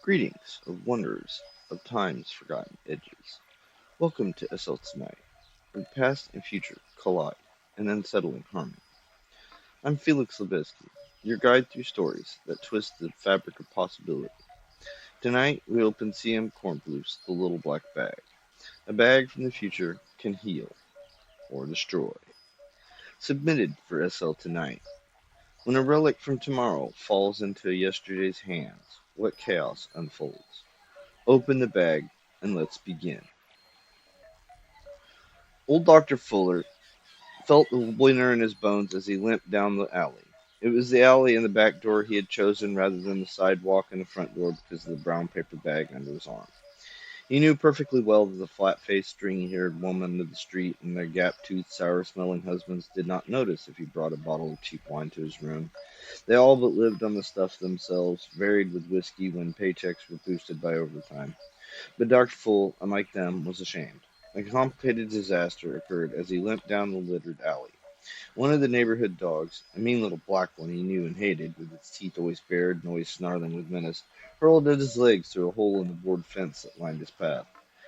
Greetings of wanderers of time's forgotten edges. Welcome to SL Tonight, where past and future collide in unsettling harmony. I'm Felix Lebesky, your guide through stories that twist the fabric of possibility. Tonight we open CM Kornbluth's The Little Black Bag. A bag from the future can heal or destroy. Submitted for SL Tonight. When a relic from tomorrow falls into yesterday's hands, what chaos unfolds? Open the bag and let's begin. Old Dr. Fuller felt the winter in his bones as he limped down the alley. It was the alley and the back door he had chosen rather than the sidewalk and the front door because of the brown paper bag under his arm. He knew perfectly well that the flat-faced, stringy-haired woman of the street and their gap-toothed, sour-smelling husbands did not notice if he brought a bottle of cheap wine to his room. They all but lived on the stuff themselves, varied with whiskey when paychecks were boosted by overtime. But Dr. Full, unlike them, was ashamed. A complicated disaster occurred as he limped down the littered alley. One of the neighborhood dogs, a mean little black one he knew and hated, with its teeth always bared and always snarling with menace, hurled at his legs through a hole in the board fence that lined his path.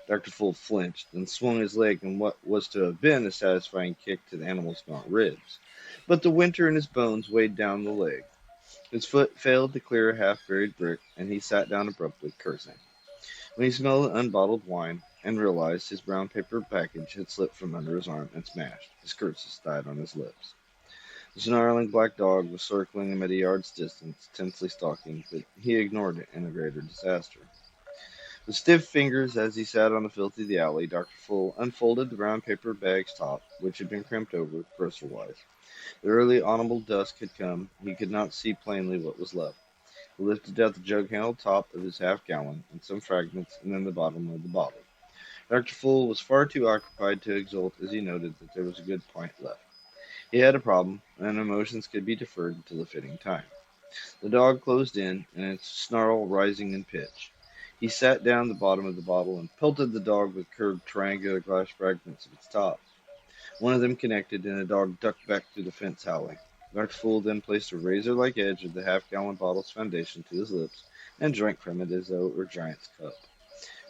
Dr. Full flinched, then swung his leg in what was to have been a satisfying kick to the animal's gaunt ribs. But the winter in his bones weighed down the leg. His foot failed to clear a half-buried brick, and he sat down abruptly, cursing. When he smelled the unbottled wine and realized his brown paper package had slipped from under his arm and smashed, his curses died on his lips. The snarling black dog was circling him at a yard's distance, tensely stalking, but he ignored it in a greater disaster. With stiff fingers as he sat on the filthy the alley, Dr. Full unfolded the brown paper bag's top, which had been crimped over, grocer-wise. The early autumnal dusk had come. He could not see plainly what was left. He lifted out the jug-handled top of his half-gallon, and some fragments, and then the bottom of the bottle. Dr. Full was far too occupied to exult as he noted that there was a good pint left. He had a problem, and emotions could be deferred until a fitting time. The dog closed in, and its snarl rising in pitch. He sat down the bottom of the bottle and pelted the dog with curved triangular glass fragments of its top. One of them connected, and the dog ducked back through the fence howling. Dr. Fool then placed a razor-like edge of the half-gallon bottle's foundation to his lips and drank from it as though it were a giant's cup.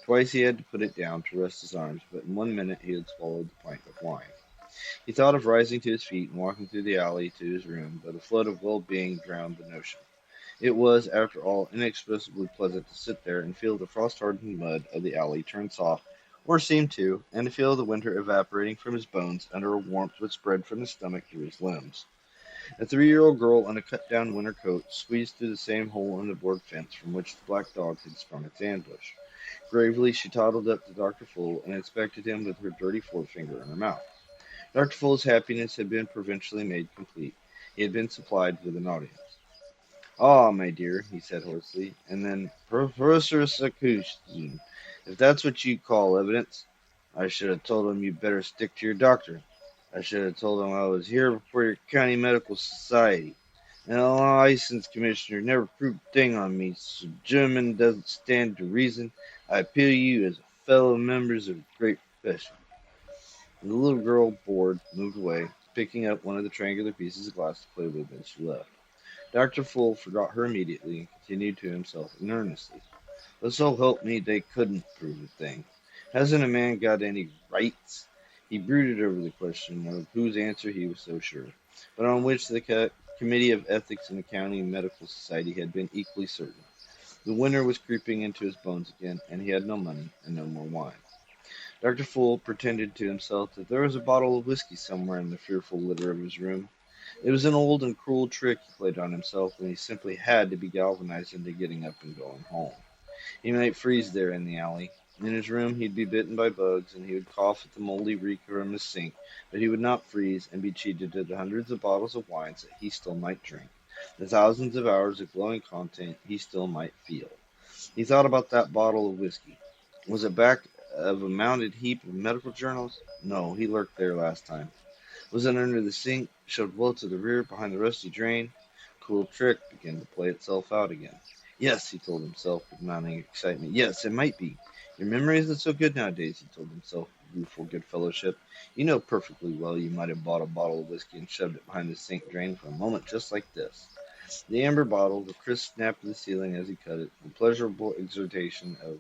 Twice he had to put it down to rest his arms, but in 1 minute he had swallowed the pint of wine. He thought of rising to his feet and walking through the alley to his room, but a flood of well-being drowned the notion. It was, after all, inexpressibly pleasant to sit there and feel the frost-hardened mud of the alley turn soft, or seem to, and to feel the winter evaporating from his bones under a warmth which spread from his stomach to his limbs. A 3-year-old girl in a cut-down winter coat squeezed through the same hole in the board fence from which the black dog had sprung its ambush. Gravely she toddled up to Dr. Full and inspected him with her dirty forefinger in her mouth. Dr. Full's happiness had been provincially made complete. He had been supplied with an audience. "Ah, my dear," he said hoarsely, and then, "Professor Sakusin, if that's what you call evidence, I should have told him you'd better stick to your doctor. I should have told him I was here before your county medical society. And a license commissioner never proved a thing on me, so German doesn't stand to reason. I appeal to you as a fellow members of a great profession." The little girl, bored, moved away, picking up one of the triangular pieces of glass to play with as she left. Dr. Full forgot her immediately and continued to himself earnestly. "But so help me, they couldn't prove a thing. Hasn't a man got any rights?" He brooded over the question, of whose answer he was so sure, but on which the Committee of Ethics in the County Medical Society had been equally certain. The winter was creeping into his bones again, and he had no money and no more wine. Dr. Full pretended to himself that there was a bottle of whiskey somewhere in the fearful litter of his room. It was an old and cruel trick he played on himself when he simply had to be galvanized into getting up and going home. He might freeze there in the alley. In his room he'd be bitten by bugs, and he would cough at the moldy reek from his sink, but he would not freeze and be cheated to the hundreds of bottles of wines that he still might drink, the thousands of hours of glowing content he still might feel. He thought about that bottle of whiskey. Was it back of a mounted heap of medical journals? No, he lurked there last time. Was it under the sink, shoved well to the rear behind the rusty drain? Cool trick began to play itself out again. Yes, he told himself with mounting excitement. Yes, it might be. Your memory isn't so good nowadays, he told himself with rueful good fellowship. You know perfectly well you might have bought a bottle of whiskey and shoved it behind the sink drain for a moment just like this. The amber bottle, the crisp snap of the ceiling as he cut it, the pleasurable exertion of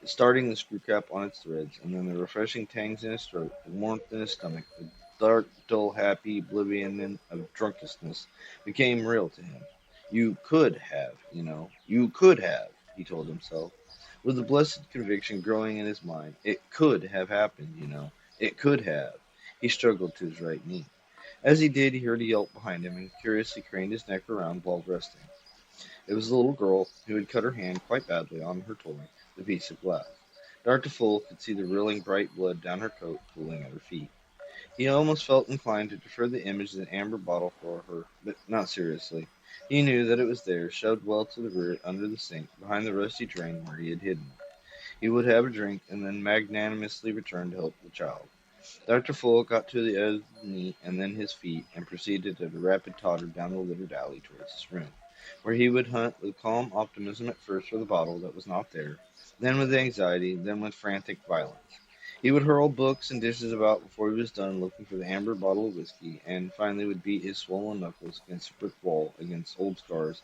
starting the screw cap on its threads, and then the refreshing tangs in his throat, the warmth in his stomach, the dark, dull, happy oblivion of drunkenness became real to him. You could have, you could have, he told himself, with the blessed conviction growing in his mind. It could have happened. It could have. He struggled to his right knee. As he did, he heard a yelp behind him and curiously craned his neck around while resting. It was the little girl who had cut her hand quite badly on her toy, the piece of glass. Dr. Full could see the rilling bright blood down her coat pooling at her feet. He almost felt inclined to defer the image of the amber bottle for her, but not seriously. He knew that it was there, shoved well to the rear under the sink, behind the rusty drain where he had hidden it. He would have a drink and then magnanimously return to help the child. Dr. Full got to the edge of the knee and then his feet, and proceeded at a rapid totter down the littered alley towards his room, where he would hunt with calm optimism at first for the bottle that was not there, then with anxiety, then with frantic violence. He would hurl books and dishes about before he was done looking for the amber bottle of whiskey, and finally would beat his swollen knuckles against a brick wall against old scars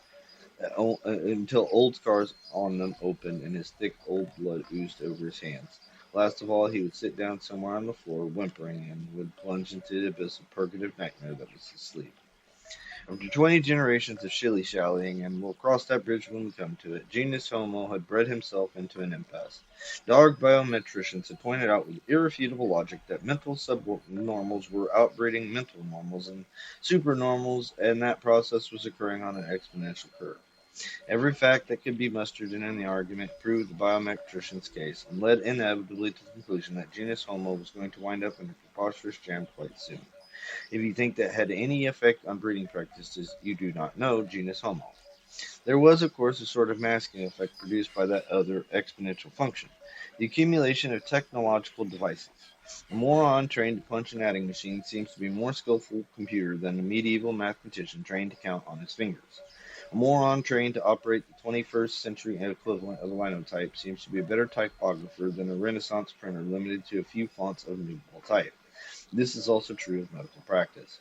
until old scars on them opened and his thick old blood oozed over his hands. Last of all, he would sit down somewhere on the floor, whimpering, and would plunge into the abyss of purgative nightmare that was his sleep. After 20 generations of shilly-shallying, and we'll cross that bridge when we come to it, Genus Homo had bred himself into an impasse. Dog biometricians had pointed out with irrefutable logic that mental subnormals were outbreeding mental normals and supernormals, and that process was occurring on an exponential curve. Every fact that could be mustered in the argument proved the biometrician's case, and led inevitably to the conclusion that genus Homo was going to wind up in a preposterous jam quite soon. If you think that had any effect on breeding practices, you do not know genus Homo. There was, of course, a sort of masking effect produced by that other exponential function, the accumulation of technological devices. A moron trained to punch an adding machine seems to be a more skillful computer than a medieval mathematician trained to count on his fingers. A moron trained to operate the 21st century equivalent of a linotype seems to be a better typographer than a Renaissance printer limited to a few fonts of numeral type. This is also true of medical practice.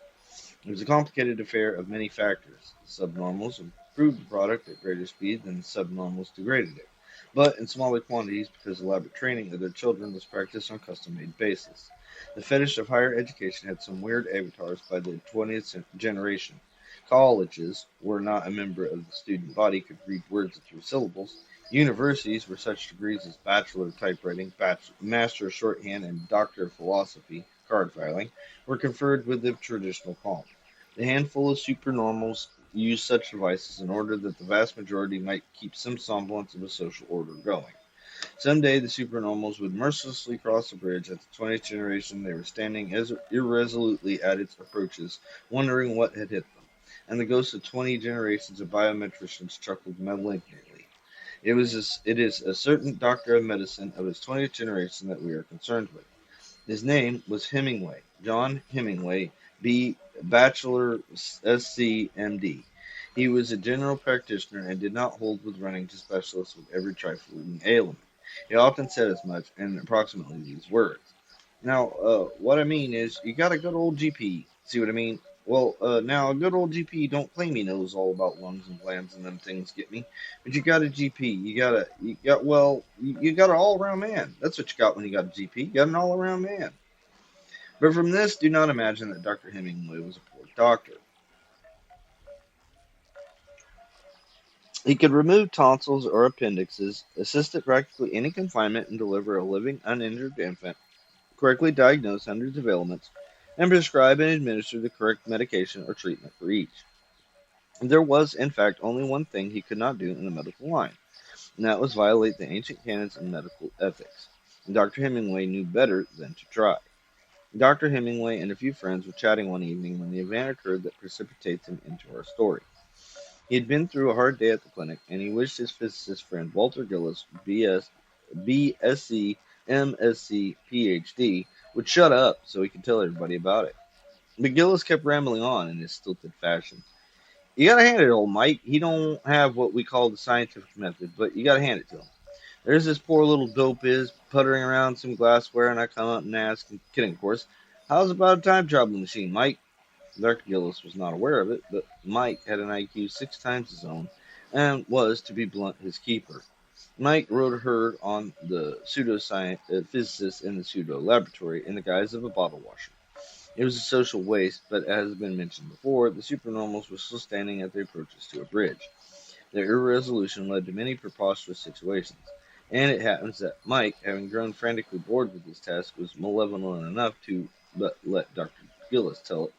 It was a complicated affair of many factors. The subnormals improved the product at greater speed than the subnormals degraded it, but in smaller quantities because elaborate training of their children was practiced on a custom-made basis. The fetish of higher education had some weird avatars by the 20th generation. Colleges, where not a member of the student body could read words of 3 syllables. Universities, where such degrees as Bachelor of Typewriting, Master of Shorthand, and Doctor of Philosophy, card filing, were conferred with the traditional palm. The handful of supernormals used such devices in order that the vast majority might keep some semblance of a social order going. Some day the supernormals would mercilessly cross the bridge. At the 20th generation, they were standing irresolutely at its approaches, wondering what had hit them. And the ghosts of 20 generations of biometricians chuckled malignantly. It is a certain doctor of medicine of his 20th generation that we are concerned with. His name was Hemingway, John Hemingway, B. Bachelor, SC, MD. He was a general practitioner and did not hold with running to specialists with every trifling ailment. He often said as much in approximately these words. Now, what I mean is, you got a good old GP. See what I mean? Well, now a good old GP don't claim he knows all about lungs and glands and them things get me, but you got a GP. You got an all-around man. That's what you got when you got a GP. You got an all-around man. But from this, do not imagine that Dr. Hemingway was a poor doctor. He could remove tonsils or appendixes, assist at practically any confinement, and deliver a living, uninjured infant, correctly diagnose hundreds of ailments, and prescribe and administer the correct medication or treatment for each. There was, in fact, only one thing he could not do in the medical line, and that was violate the ancient canons of medical ethics. And Dr. Hemingway knew better than to try. Dr. Hemingway and a few friends were chatting one evening when the event occurred that precipitates him into our story. He had been through a hard day at the clinic, and he wished his physicist friend Walter Gillis, BSc, MSc, PhD, would shut up so he could tell everybody about it. But Gillis kept rambling on in his stilted fashion. You gotta hand it to old Mike. He don't have what we call the scientific method, but you gotta hand it to him. There's this poor little dope is puttering around some glassware, and I come up and ask, kidding of course, how's about a time travel machine, Mike? Dr. Gillis was not aware of it, but Mike had an IQ 6 times his own and was, to be blunt, his keeper. Mike rode herd on the physicist in the pseudo laboratory in the guise of a bottle washer. It was a social waste, but as has been mentioned before, the supernormals were still standing at the approaches to a bridge. Their irresolution led to many preposterous situations, and it happens that Mike, having grown frantically bored with his task, was malevolent enough to but let Dr. Gillis tell it.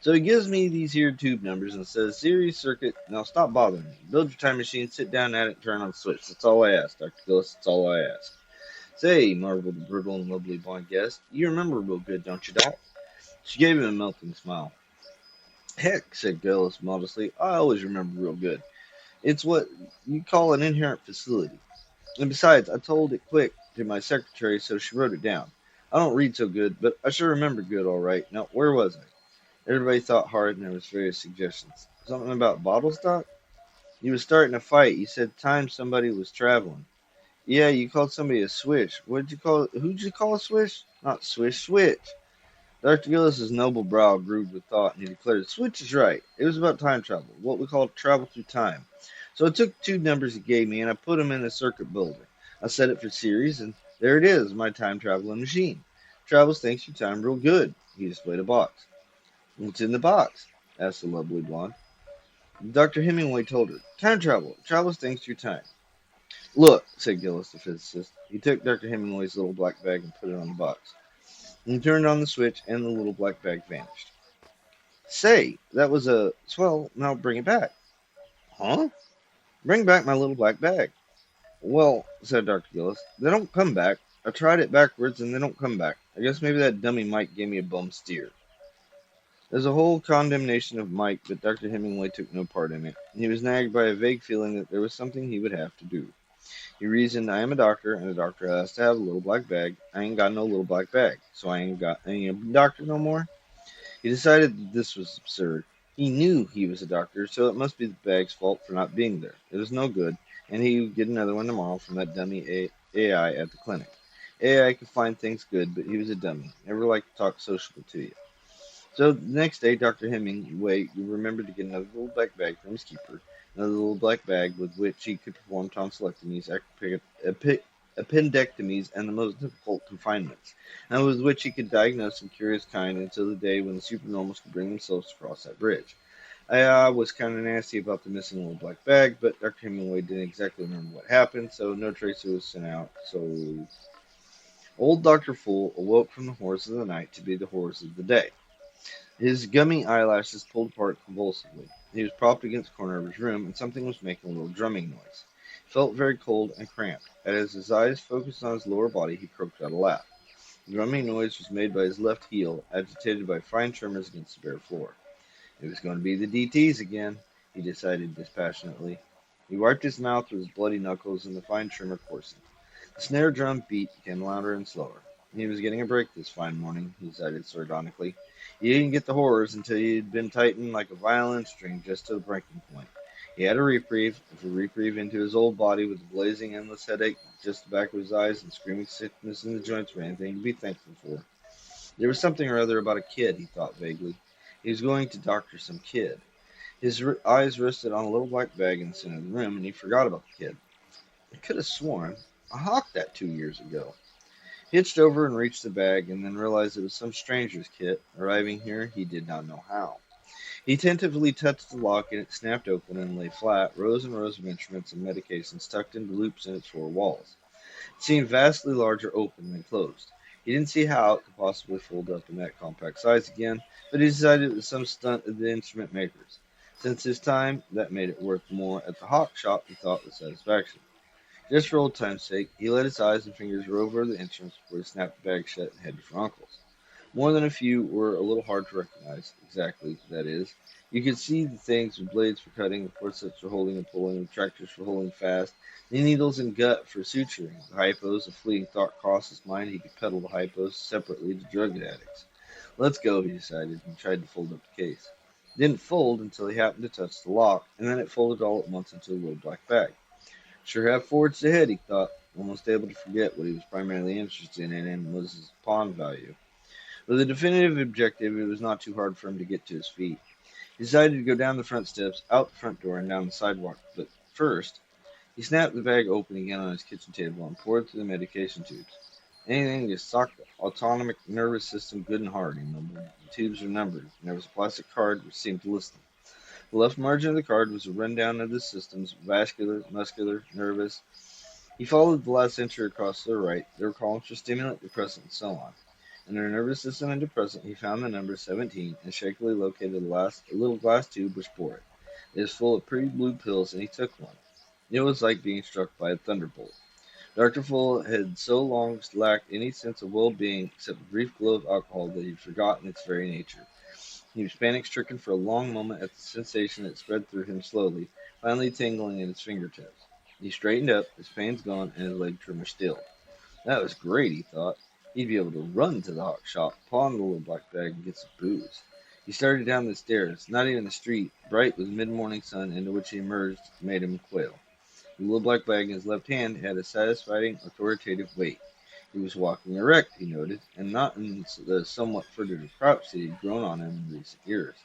So he gives me these here tube numbers and says, Series circuit, now stop bothering me. Build your time machine, sit down at it, and turn on the switch. That's all I ask, Dr. Gillis. That's all I ask. Say, marveled the brittle and lovely blonde guest, you remember real good, don't you, Doc? She gave him a melting smile. Heck, said Gillis modestly, I always remember real good. It's what you call an inherent facility. And besides, I told it quick to my secretary, so she wrote it down. I don't read so good, but I sure remember good all right. Now, where was I? Everybody thought hard, and there was various suggestions. Something about bottle stock? You was starting a fight. You said time somebody was traveling. Yeah, you called somebody a swish. What'd you call it? Who'd you call a swish? Not swish, switch. Dr. Gillis's noble brow grooved with thought, and he declared, Switch is right. It was about time travel, what we call travel through time. So I took two numbers he gave me, and I put them in the circuit builder. I set it for series, and there it is, my time traveling machine. Travels thanks through time real good. He displayed a box. What's in the box? Asked the lovely blonde. Dr. Hemingway told her, Time travel. Travels thanks through time. Look, said Gillis, the physicist. He took Dr. Hemingway's little black bag and put it on the box. He turned on the switch, and the little black bag vanished. Say, that was a swell. Now bring it back. Huh? Bring back my little black bag. Well, said Dr. Gillis, they don't come back. I tried it backwards and they don't come back. I guess maybe that dummy Mike gave me a bum steer. There's a whole condemnation of Mike, but Dr. Hemingway took no part in it. He was nagged by a vague feeling that there was something he would have to do. He reasoned, I am a doctor, and a doctor has to have a little black bag. I ain't got no little black bag, so I ain't a doctor no more. He decided that this was absurd. He knew he was a doctor, so it must be the bag's fault for not being there. It was no good, and he would get another one tomorrow from that dummy AI at the clinic. AI could find things good, but he was a dummy. Never liked to talk sociable to you. So the next day, Dr. Hemingway remembered to get another little black bag from his keeper, another little black bag with which he could perform tonsillectomies, appendectomies, and the most difficult confinements, and with which he could diagnose some curious kind until the day when the supernormals could bring themselves across that bridge. I was kind of nasty about the missing little black bag, but Dr. Hemingway didn't exactly remember what happened, so no tracer was sent out. So old Dr. Fool awoke from the horrors of the night to be the horrors of the day. His gummy eyelashes pulled apart convulsively. He was propped against the corner of his room, and something was making a little drumming noise. He felt very cold and cramped. As his eyes focused on his lower body, he croaked out a laugh. The drumming noise was made by his left heel, agitated by fine tremors against the bare floor. It was going to be the DTs again, he decided dispassionately. He wiped his mouth with his bloody knuckles, and the fine tremor coarsened. The snare drum beat became louder and slower. He was getting a break this fine morning, he decided sardonically. He didn't get the horrors until he had been tightened like a violin string just to the breaking point. He had a reprieve into his old body with a blazing, endless headache just the back of his eyes and screaming sickness in the joints for anything to be thankful for. There was something or other about a kid, he thought vaguely. He was going to doctor some kid. His eyes rested on a little black bag in the center of the room, and he forgot about the kid. I could have sworn I hawked that 2 years ago. He hitched over and reached the bag, and then realized it was some stranger's kit, arriving here he did not know how. He tentatively touched the lock, and it snapped open and lay flat, rows and rows of instruments and medications tucked into loops in its four walls. It seemed vastly larger open than closed. He didn't see how it could possibly fold up in that compact size again, but he decided it was some stunt of the instrument makers. Since his time, that made it worth more at the hawk shop, he thought with satisfaction. Just for old time's sake, he let his eyes and fingers rove over the instruments before he snapped the bag shut and headed for Uncle's. More than a few were a little hard to recognize, exactly, that is. You could see the things with blades for cutting, the forceps for holding and pulling, the tractors for holding fast, the needles and gut for suturing. The hypos, a fleeting thought crossed his mind he could peddle the hypos separately to drug addicts. Let's go, he decided, and tried to fold up the case. It didn't fold until he happened to touch the lock, and then it folded all at once into a little black bag. Sure have forged ahead, he thought, almost able to forget what he was primarily interested in and was his pawn value. With a definitive objective, it was not too hard for him to get to his feet. He decided to go down the front steps, out the front door, and down the sidewalk. But first, he snapped the bag open again on his kitchen table and poured through the medication tubes. Anything to sock the autonomic nervous system good and hard, he mumbled. The tubes were numbered, and there was a plastic card which seemed to list them. The left margin of the card was a rundown of the systems: vascular, muscular, nervous. He followed the last entry across to the right. There were columns for stimulant, depressant, and so on. Under nervous system and depressant, he found the number 17 and shakily located a little glass tube which bore it. It was full of pretty blue pills, and he took one. It was like being struck by a thunderbolt. Dr. Full had so long lacked any sense of well-being except a brief glow of alcohol that he had forgotten its very nature. He was panic-stricken for a long moment at the sensation that spread through him slowly, finally tingling in his fingertips. He straightened up, his pains gone, and his leg tremor stilled. That was great, he thought. He'd be able to run to the hawk shop, pawn the little black bag, and get some booze. He started down the stairs. Not even the street, bright with mid-morning sun into which he emerged, made him quail. The little black bag in his left hand had a satisfying, authoritative weight. He was walking erect, he noted, and not in the somewhat furtive crouch that had grown on him in recent years.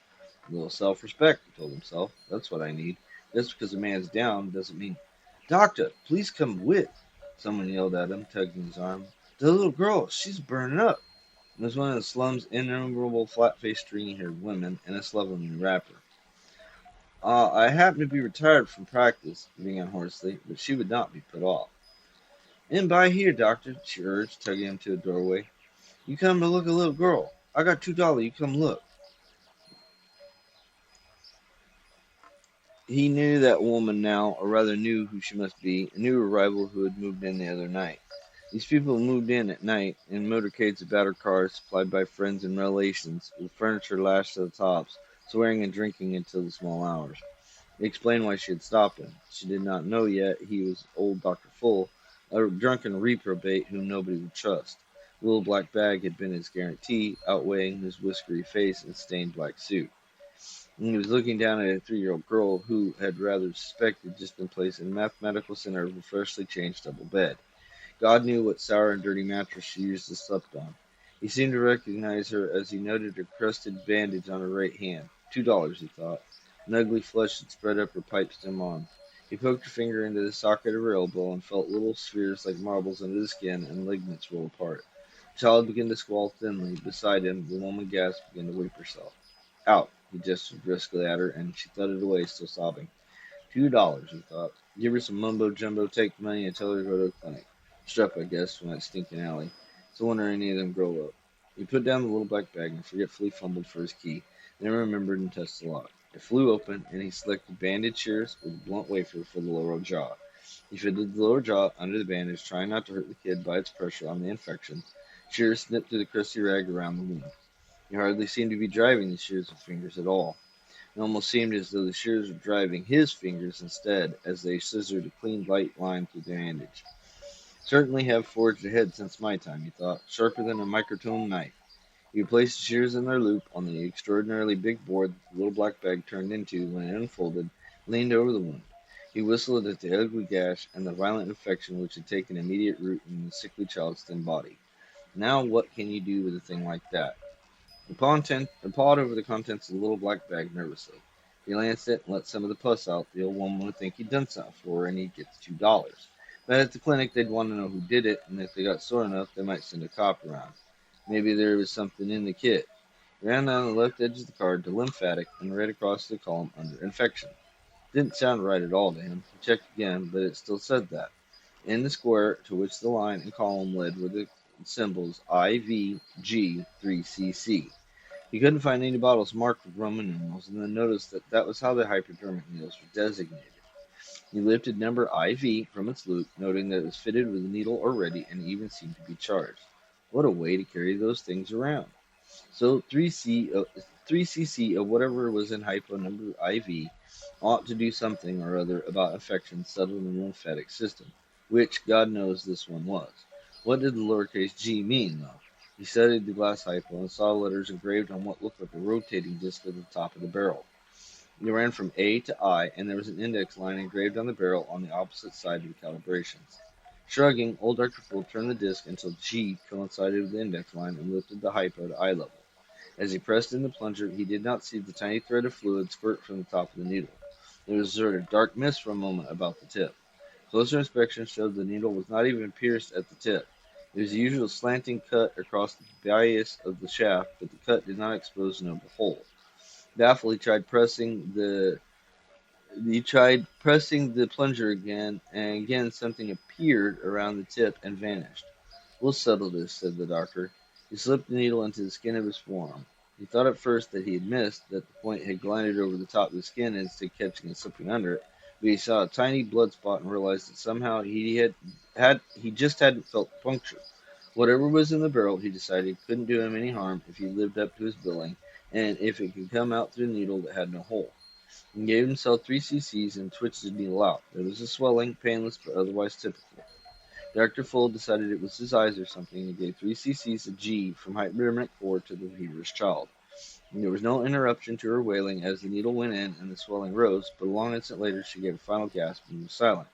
A little self-respect, he told himself. That's what I need. Just because a man's down doesn't mean... Doctor, please come with. Someone yelled at him, tugging his arm. The little girl, she's burning up. It was one of the slum's innumerable flat-faced, stringy-haired women in a slovenly wrapper. I happen to be retired from practice, he began hoarsely, but she would not be put off. In by here, doctor, she urged, tugging him to a doorway. You come to look at a little girl. I got $2. You come look. He knew that woman now, or rather knew who she must be, a new arrival who had moved in the other night. These people moved in at night in motorcades of battered cars supplied by friends and relations, with furniture lashed to the tops, swearing and drinking until the small hours. He explained why she had stopped him. She did not know yet he was old Dr. Full, a drunken reprobate whom nobody would trust. The little black bag had been his guarantee, outweighing his whiskery face and stained black suit. And he was looking down at a 3-year-old girl who had rather suspected just been placed in the mathematical center of a freshly changed double bed. God knew what sour and dirty mattress she used to sleep on. He seemed to recognize her as he noted a crusted bandage on her right hand. $2, he thought. An ugly flush had spread up her pipe stem arm. He poked her finger into the socket of her elbow and felt little spheres like marbles under the skin and ligaments roll apart. The child began to squall thinly. Beside him, the woman gasped, began to weep herself. Out, he gestured briskly at her, and she thudded away, still sobbing. $2, he thought. Give her some mumbo jumbo, take the money, and tell her to go to a clinic. Struck, I guess, from that stinking alley. It's a wonder any of them grow up. He put down the little black bag and forgetfully fumbled for his key, then remembered and tested the lock. It flew open, and he selected bandage shears with a blunt wafer for the lower jaw. He fitted the lower jaw under the bandage, trying not to hurt the kid by its pressure on the infection. Shears snipped through the crusty rag around the wound. He hardly seemed to be driving the shears with fingers at all. It almost seemed as though the shears were driving his fingers instead, as they scissored a clean light line through the bandage. Certainly have forged ahead since my time, he thought, sharper than a microtome knife. He placed the shears in their loop on the extraordinarily big board that the little black bag turned into when it unfolded, leaned over the wound. He whistled at the ugly gash and the violent infection which had taken immediate root in the sickly child's thin body. Now what can you do with a thing like that? He pawed over the contents of the little black bag nervously. If he lanced it and let some of the pus out, the old woman would think he'd done something for her and he'd get the $2. But at the clinic, they'd want to know who did it, and if they got sore enough, they might send a cop around. Maybe there was something in the kit. He ran down the left edge of the card to lymphatic and read across the column under infection. Didn't sound right at all to him. He checked again, but it still said that. In the square to which the line and column led were the symbols IVG3CC. He couldn't find any bottles marked with Roman numerals, and then noticed that that was how the hypodermic needles were designated. He lifted number IV from its loop, noting that it was fitted with a needle already and even seemed to be charged. What a way to carry those things around. So 3cc of whatever was in hypo number IV ought to do something or other about infections settled in the lymphatic system, which God knows this one was. What did the lowercase g mean, though? He studied the glass hypo and saw letters engraved on what looked like a rotating disc at the top of the barrel. They ran from A to I, and there was an index line engraved on the barrel on the opposite side of the calibrations. Shrugging, old Dr. Fool turned the disc until G coincided with the index line and lifted the hypo to eye level. As he pressed in the plunger, he did not see the tiny thread of fluid squirt from the top of the needle. There was a sort of dark mist for a moment about the tip. Closer inspection showed the needle was not even pierced at the tip. It was the usual slanting cut across the bias of the shaft, but the cut did not expose a noble hole. Baffled, he tried pressing the plunger again, and again something appeared around the tip and vanished. "We'll settle this," said the doctor. He slipped the needle into the skin of his forearm. He thought at first that he had missed, that the point had glided over the top of the skin instead of catching and slipping under it, but he saw a tiny blood spot and realized that somehow he just hadn't felt the puncture. Whatever was in the barrel, he decided, couldn't do him any harm if he lived up to his billing, and if it could come out through a needle that had no hole. He gave himself 3 cc's and twitched the needle out. There was a swelling, painless but otherwise typical. Dr. Full decided it was his eyes or something and gave 3 cc's of G from hypodermic core to the feverish child. And there was no interruption to her wailing as the needle went in and the swelling rose, but a long instant later she gave a final gasp and was silent.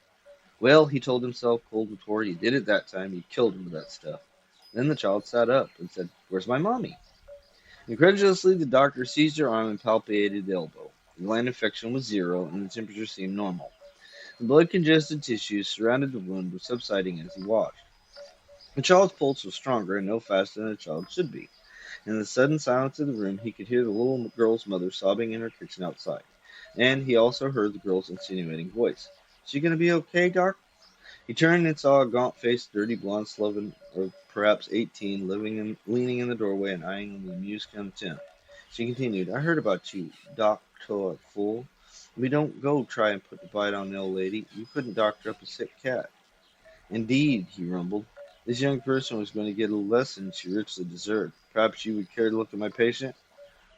Well, he told himself, cold with horror, he did it that time. He killed her with that stuff. Then the child sat up and said, "Where's my mommy?" Incredulously, the doctor seized her arm and palpated the elbow. The gland infection was 0, and the temperature seemed normal. The blood-congested tissues surrounding the wound were subsiding as he watched. The child's pulse was stronger and no faster than a child should be. In the sudden silence of the room, he could hear the little girl's mother sobbing in her kitchen outside. And he also heard the girl's insinuating voice. "Is she going to be okay, Doc?" He turned and saw a gaunt-faced, dirty blonde sloven of perhaps 18 leaning in the doorway and eyeing him with amused contempt. She continued, "I heard about you, Doctor Fool. We don't go try and put the bite on the old lady. You couldn't doctor up a sick cat." "Indeed," he rumbled. "This young person was going to get a lesson she richly deserved. Perhaps you would care to look at my patient?"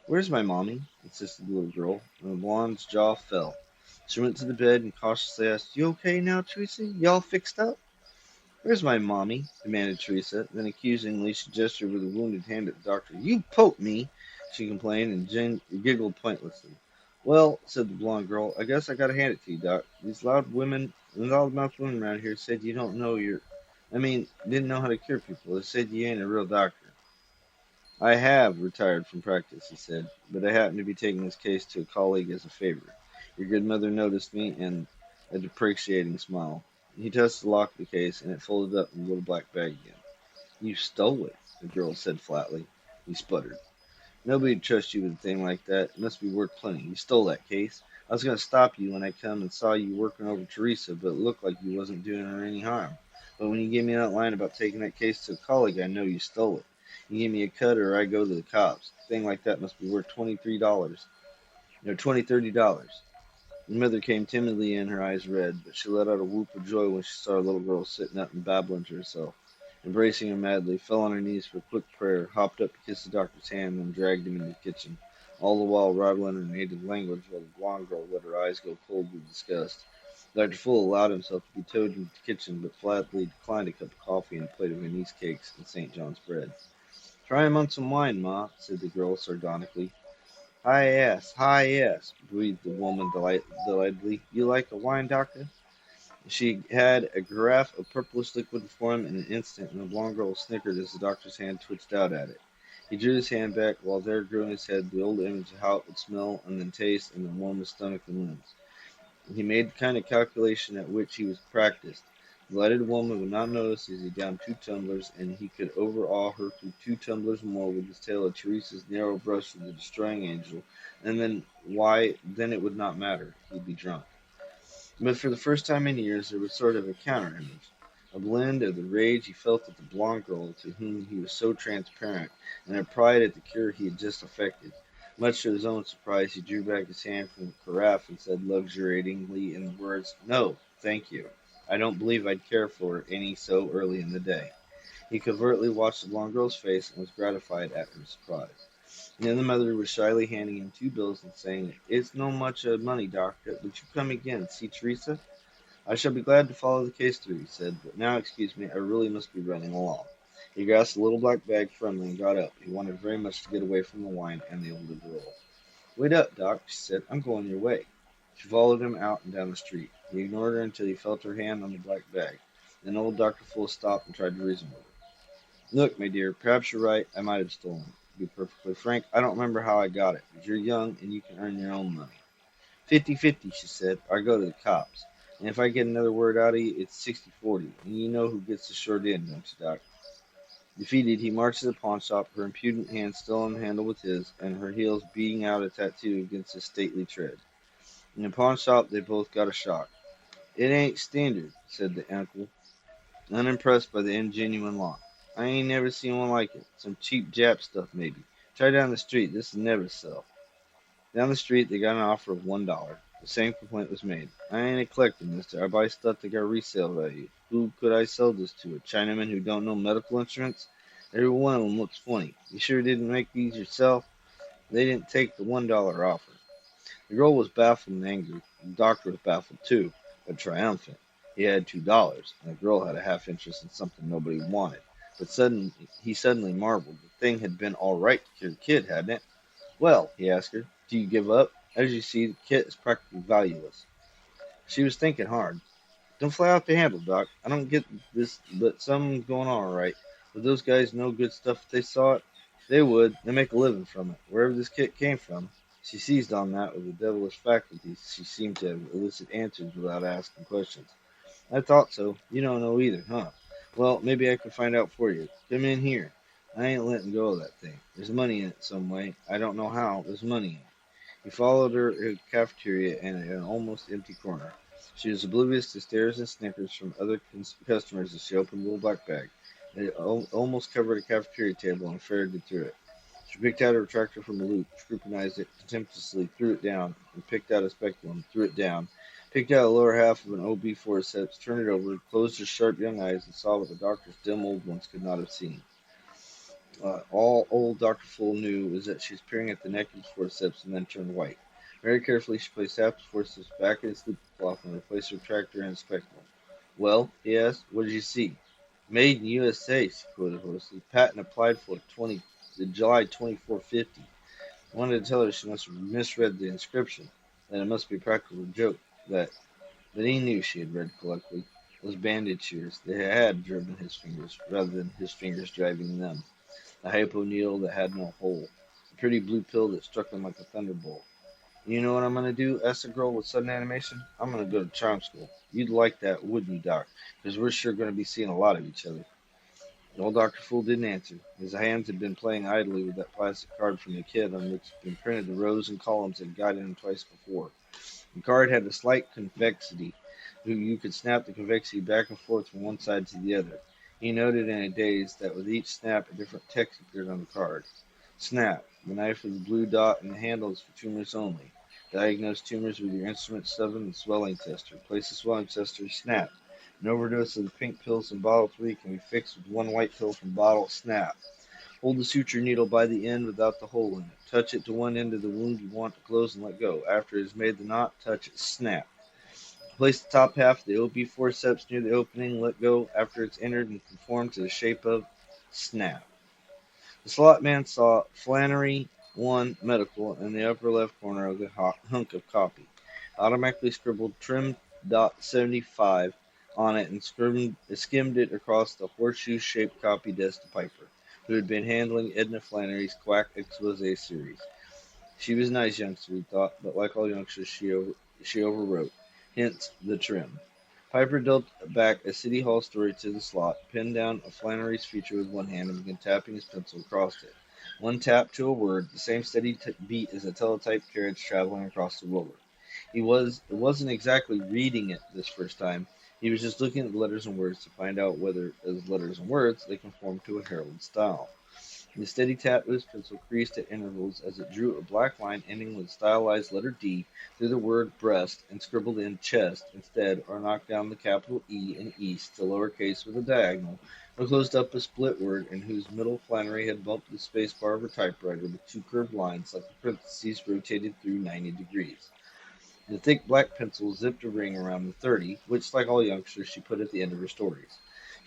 "Where's my mommy?" insisted the little girl, and the blonde's jaw fell. She went to the bed and cautiously asked, "You okay now, Teresa? You all fixed up?" "Where's my mommy?" demanded Teresa. Then accusingly she gestured with a wounded hand at the doctor. "You poked me," she complained, and giggled pointlessly. "Well," said the blonde girl, "I guess I gotta hand it to you, Doc. These loudmouthed women around here said you don't know your, didn't know how to cure people. They said you ain't a real doctor." "I have retired from practice," he said, "but I happen to be taking this case to a colleague as a favor. Your good mother noticed me," and a deprecating smile. He touched the lock of the case, and it folded up in the little black bag again. "You stole it," the girl said flatly. He sputtered. "Nobody'd trust you with a thing like that. It must be worth plenty. You stole that case. I was going to stop you when I come and saw you working over Teresa, but it looked like you wasn't doing her any harm. But when you gave me that line about taking that case to a colleague, I know you stole it. You give me a cut or I go to the cops. A thing like that must be worth $23. No, $30. The mother came timidly in, her eyes red, but she let out a whoop of joy when she saw her little girl sitting up and babbling to herself. Embracing her madly, fell on her knees for a quick prayer, hopped up to kiss the doctor's hand, then dragged him into the kitchen, all the while rattling her native language while the blonde girl let her eyes go cold with disgust. Dr. Full allowed himself to be towed into the kitchen, but flatly declined a cup of coffee and a plate of anise cakes and St. John's bread. "Try him on some wine, Ma," said the girl sardonically. Hi, yes," breathed the woman delightedly. "You like a wine, doctor?" She had a carafe of purplish liquid before him in an instant, and the blonde girl snickered as the doctor's hand twitched out at it. He drew his hand back, while there grew in his head the old image of how it would smell and then taste and then warm his stomach and limbs. He made the kind of calculation at which he was practiced. The delighted woman would not notice as he downed 2 tumblers, and he could overawe her through 2 tumblers more with his tale of Teresa's narrow brush with the destroying angel, and then it would not matter. He'd be drunk. But for the first time in years there was sort of a counter image, a blend of the rage he felt at the blonde girl to whom he was so transparent, and a pride at the cure he had just effected. Much to his own surprise, he drew back his hand from the carafe and said luxuriatingly in the words, "No, thank you. I don't believe I'd care for any so early in the day." He covertly watched the blonde girl's face and was gratified at her surprise. And then the mother was shyly handing him 2 bills and saying, "It's no much money, doctor, but you come again, see Teresa?" "I shall be glad to follow the case through," he said, "but now excuse me, I really must be running along." He grasped the little black bag firmly and got up. He wanted very much to get away from the wine and the older girl. "Wait up, Doc," she said. "I'm going your way." She followed him out and down the street. He ignored her until he felt her hand on the black bag. Then old Dr. Full stopped and tried to reason with her. Look, my dear, perhaps you're right. I might have stolen it. To be perfectly frank, I don't remember how I got it, but you're young and you can earn your own money. 50-50, she said, or I go to the cops. And if I get another word out of you, it's 60-40. And you know who gets the short end, don't you, Doc? Defeated, he marched to the pawnshop, her impudent hand still on the handle with his, and her heels beating out a tattoo against his stately tread. In the pawnshop, they both got a shock. It ain't standard, said the uncle, unimpressed by the ingenuine lock. I ain't never seen one like it. Some cheap Jap stuff, maybe. Try down the street. This will never sell. Down the street, they got an offer of $1. The same complaint was made. I ain't a collector, mister. I buy stuff that got resale value. Who could I sell this to? A Chinaman who don't know medical insurance? Every one of them looks funny. You sure didn't make these yourself? They didn't take the $1 offer. The girl was baffled and angry. The doctor was baffled too, but triumphant. He had $2, and the girl had a half interest in something nobody wanted. But he suddenly marveled. The thing had been all right to cure the kid, hadn't it? Well, he asked her, do you give up? As you see, the kit is practically valueless. She was thinking hard. Don't fly off the handle, Doc. I don't get this, but something's going on all right. Would those guys know good stuff if they saw it? They would. They make a living from it. Wherever this kit came from. She seized on that with the devilish faculty. She seemed to elicit answers without asking questions. I thought so. You don't know either, huh? Well, maybe I can find out for you. Come in here. I ain't letting go of that thing. There's money in it some way. I don't know how. There's money in it. He followed her to a cafeteria and an almost empty corner. She was oblivious to stares and snickers from other customers as she opened the little black bag. It almost covered a cafeteria table and ferreted through it. She picked out a retractor from a loop, scrutinized it contemptuously, threw it down, and picked out a speculum, threw it down, picked out the lower half of an OB forceps, turned it over, closed her sharp young eyes, and saw what the doctor's dim old ones could not have seen. All old Dr. Full knew was that she was peering at the neck of his forceps and then turned white. Very carefully, she placed half the forceps back in its loop cloth and replaced the retractor and the speculum. Well, he asked, what did you see? Made in USA, she quoted hoarsely. Patent applied for July 2450. I wanted to tell her she must have misread the inscription, that it must be a practical joke, but he knew she had read correctly. Those bandage shears, they had driven his fingers, rather than his fingers driving them. The hypo needle that had no hole. The pretty blue pill that struck him like a thunderbolt. You know what I'm going to do? Asked the girl with sudden animation. I'm going to go to charm school. You'd like that, wouldn't you, Doc? Because we're sure going to be seeing a lot of each other. Old Dr. Fool didn't answer. His hands had been playing idly with that plastic card from the kid on which had been printed the rows and columns that had guided him twice before. The card had a slight convexity. You could snap the convexity back and forth from one side to the other. He noted in a daze that with each snap a different text appeared on the card. Snap. The knife with the blue dot and the handle is for tumors only. Diagnose tumors with your instrument 7 and swelling tester. Place the swelling tester. Snap. An overdose of the pink pills in bottle 3 can be fixed with one white pill from bottle. Snap. Hold the suture needle by the end without the hole in it. Touch it to one end of the wound you want to close and let go. After it has made the knot, touch it. Snap. Place the top half of the OB forceps near the opening. Let go after it's entered and conformed to the shape of. Snap. The slot man saw Flannery 1 Medical in the upper left corner of the hunk of copy. Automatically scribbled trim.75 on it and skimmed it across the horseshoe-shaped copy desk to Piper, who had been handling Edna Flannery's quack expose series. She was a nice youngster, he thought, but like all youngsters, she overwrote. Hence the trim. Piper dealt back a City Hall story to the slot, pinned down a Flannery's feature with one hand, and began tapping his pencil across it. One tap to a word, the same steady beat as a teletype carriage traveling across the roller. It wasn't exactly reading it this first time. He was just looking at the letters and words to find out whether, as letters and words, they conformed to a herald style. The steady tap of his pencil creased at intervals as it drew a black line ending with the stylized letter D through the word breast and scribbled in chest instead, or knocked down the capital E in east to lowercase with a diagonal, or closed up a split word in whose middle Flannery had bumped the space bar of her typewriter with two curved lines like the parentheses rotated through 90 degrees. The thick black pencil zipped a ring around the 30, which, like all youngsters, she put at the end of her stories.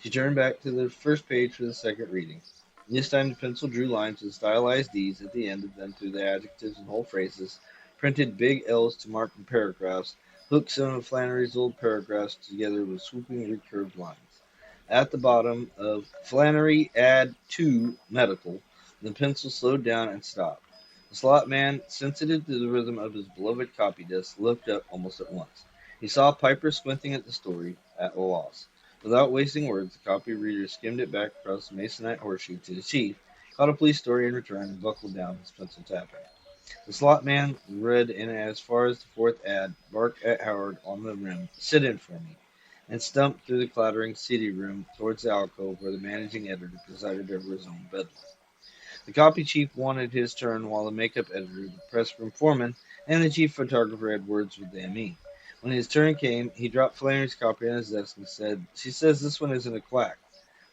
She turned back to the first page for the second reading. This time the pencil drew lines with stylized D's at the end of them through the adjectives and whole phrases, printed big L's to mark the paragraphs, hooked some of Flannery's old paragraphs together with swooping recurved lines. At the bottom of Flannery Add 2 Medical, the pencil slowed down and stopped. The slot man, sensitive to the rhythm of his beloved copy disc, looked up almost at once. He saw Piper squinting at the story, at a loss. Without wasting words, the copy reader skimmed it back across the masonite horseshoe to the chief, caught a police story in return, and buckled down, his pencil tapping. The slot man read in as far as the fourth ad, bark at Howard on the rim, sit in for me, and stumped through the clattering city room towards the alcove where the managing editor presided over his own bedroom. The copy chief wanted his turn while the makeup editor, the press room foreman, and the chief photographer had words with the ME. When his turn came, he dropped Flannery's copy on his desk and said, "She says this one isn't a quack."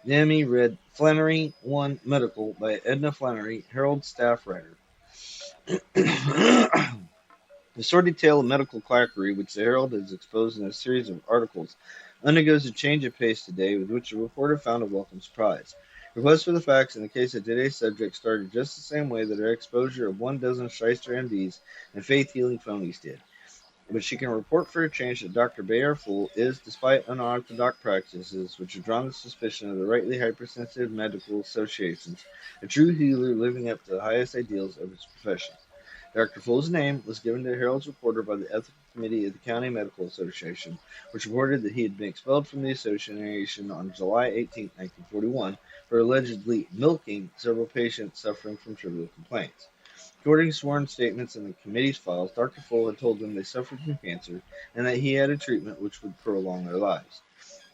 The ME read Flannery 1 Medical by Edna Flannery, Herald staff writer. The sordid tale of medical quackery, which the Herald has exposed in a series of articles, undergoes a change of pace today, with which the reporter found a welcome surprise. Her quest for the facts in the case of today's subject started just the same way that her exposure of 1 dozen shyster MDs and faith-healing phonies did. But she can report for a change that Dr. Bayard Fool is, despite unorthodox practices which have drawn the suspicion of the rightly hypersensitive medical associations, a true healer living up to the highest ideals of his profession. Dr. Full's name was given to Herald's reporter by the Ethical Committee of the County Medical Association, which reported that he had been expelled from the association on July 18, 1941, for allegedly milking several patients suffering from trivial complaints. According to sworn statements in the committee's files, Dr. Full had told them they suffered from cancer and that he had a treatment which would prolong their lives.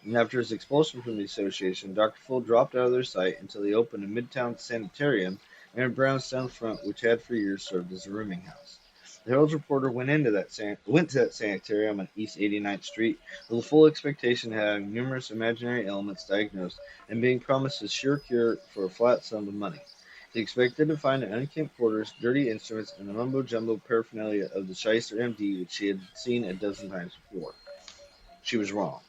And after his expulsion from the association, Dr. Full dropped out of their sight until he opened a midtown sanitarium and a brownstone front which had for years served as a rooming house. The Herald's reporter went to that sanitarium on East 89th Street with a full expectation of having numerous imaginary ailments diagnosed and being promised a sure cure for a flat sum of money. She expected to find unkempt quarters, dirty instruments, and the mumbo-jumbo paraphernalia of the shyster MD which she had seen a dozen times before. She was wrong.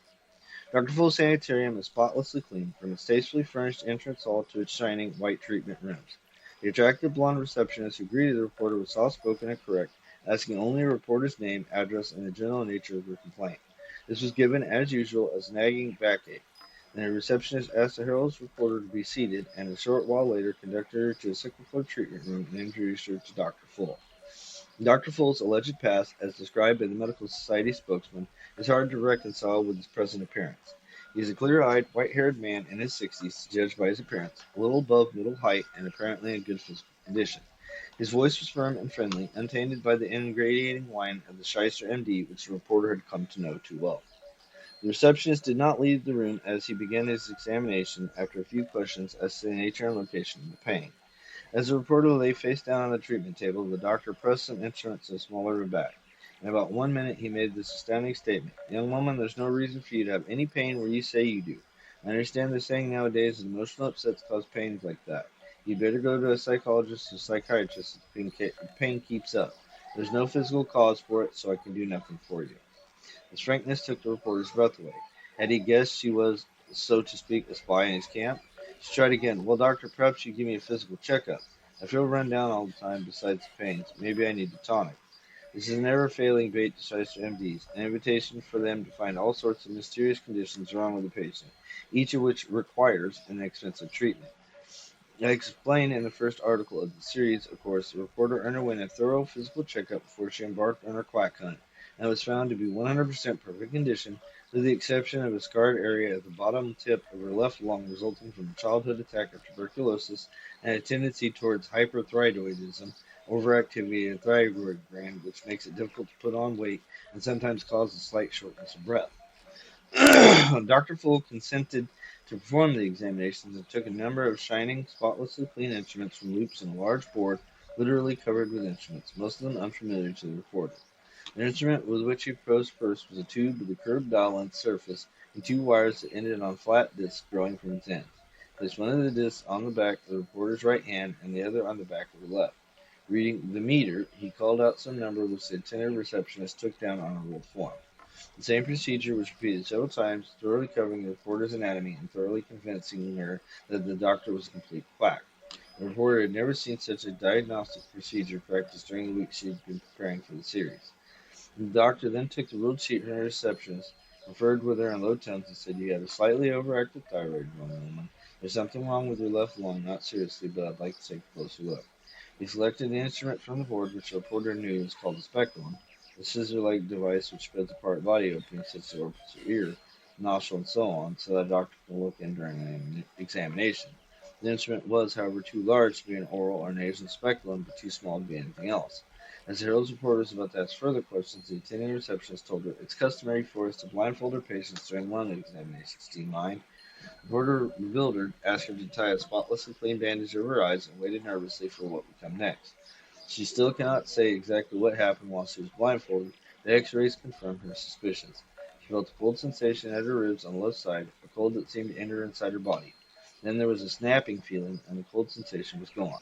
Dr. Full's sanitarium is spotlessly clean, from its tastefully furnished entrance hall to its shining white treatment rooms. The attractive blonde receptionist who greeted the reporter was soft-spoken and correct, asking only a reporter's name, address, and the general nature of her complaint. This was given, as usual, as nagging backache. Then the receptionist asked the Herald's reporter to be seated, and a short while later conducted her to a second-floor treatment room and introduced her to Dr. Full. Dr. Full's alleged past, as described by the medical society spokesman, is hard to reconcile with his present appearance. He is a clear-eyed, white-haired man in his 60s, to judge by his appearance, a little above middle height, and apparently in good physical condition. His voice was firm and friendly, untainted by the ingratiating whine of the shyster MD, which the reporter had come to know too well. The receptionist did not leave the room as he began his examination after a few questions as to the nature and location of the pain. As the reporter lay face down on the treatment table, the doctor pressed some instruments to the small of her back. In about 1 minute, he made this astounding statement: "Young woman, there's no reason for you to have any pain where you say you do. I understand the saying nowadays that emotional upsets cause pains like that. You'd better go to a psychologist or psychiatrist if the pain keeps up. There's no physical cause for it, so I can do nothing for you." His frankness took the reporter's breath away. Had he guessed she was, so to speak, a spy in his camp? She tried again. "Well, doctor, perhaps you give me a physical checkup. I feel run down all the time besides the pains. Maybe I need a tonic." This is a never failing bait to shyster MDs, an invitation for them to find all sorts of mysterious conditions wrong with the patient, each of which requires an expensive treatment. I explained in the first article of the series, of course, the reporter underwent a thorough physical checkup before she embarked on her quack hunt, and was found to be 100% perfect condition, with the exception of a scarred area at the bottom tip of her left lung resulting from a childhood attack of tuberculosis and a tendency towards hyperthyroidism, overactivity of the thyroid gland, which makes it difficult to put on weight and sometimes causes slight shortness of breath. Dr. Full consented to perform the examinations and took a number of shining, spotlessly clean instruments from loops in a large board, literally covered with instruments, most of them unfamiliar to the reporter. The instrument with which he proposed first was a tube with a curved dial on its surface and two wires that ended on flat discs growing from its ends. He placed one of the discs on the back of the reporter's right hand and the other on the back of her left. Reading the meter, he called out some number which the attentive receptionist took down on a rolled form. The same procedure was repeated several times, thoroughly covering the reporter's anatomy and thoroughly convincing her that the doctor was a complete quack. The reporter had never seen such a diagnostic procedure practiced during the week she had been preparing for the series. The doctor then took the ruled sheet from the receptionist Conferred with her in low tones and said, "You have a slightly overactive thyroid, young woman. There's something wrong with your left lung, not seriously, but I'd like to take a closer look." He selected the instrument from the board, which the reporter knew was called a speculum, a scissor-like device which spreads apart body openings such as orbits your ear, nostril, and so on, so that a doctor can look in during an examination. The instrument was, however, too large to be an oral or nasal speculum, but too small to be anything else. As the Herald's reporter was about to ask further questions, the attending receptionist told her, "It's customary for us to blindfold our patients during lung examinations. Do you mind?" The reporter, bewildered, asked her to tie a spotlessly clean bandage over her eyes and waited nervously for what would come next. She still cannot say exactly what happened while she was blindfolded. The x-rays confirmed her suspicions. She felt a cold sensation at her ribs on the left side, a cold that seemed to enter inside her body. Then there was a snapping feeling, and the cold sensation was gone.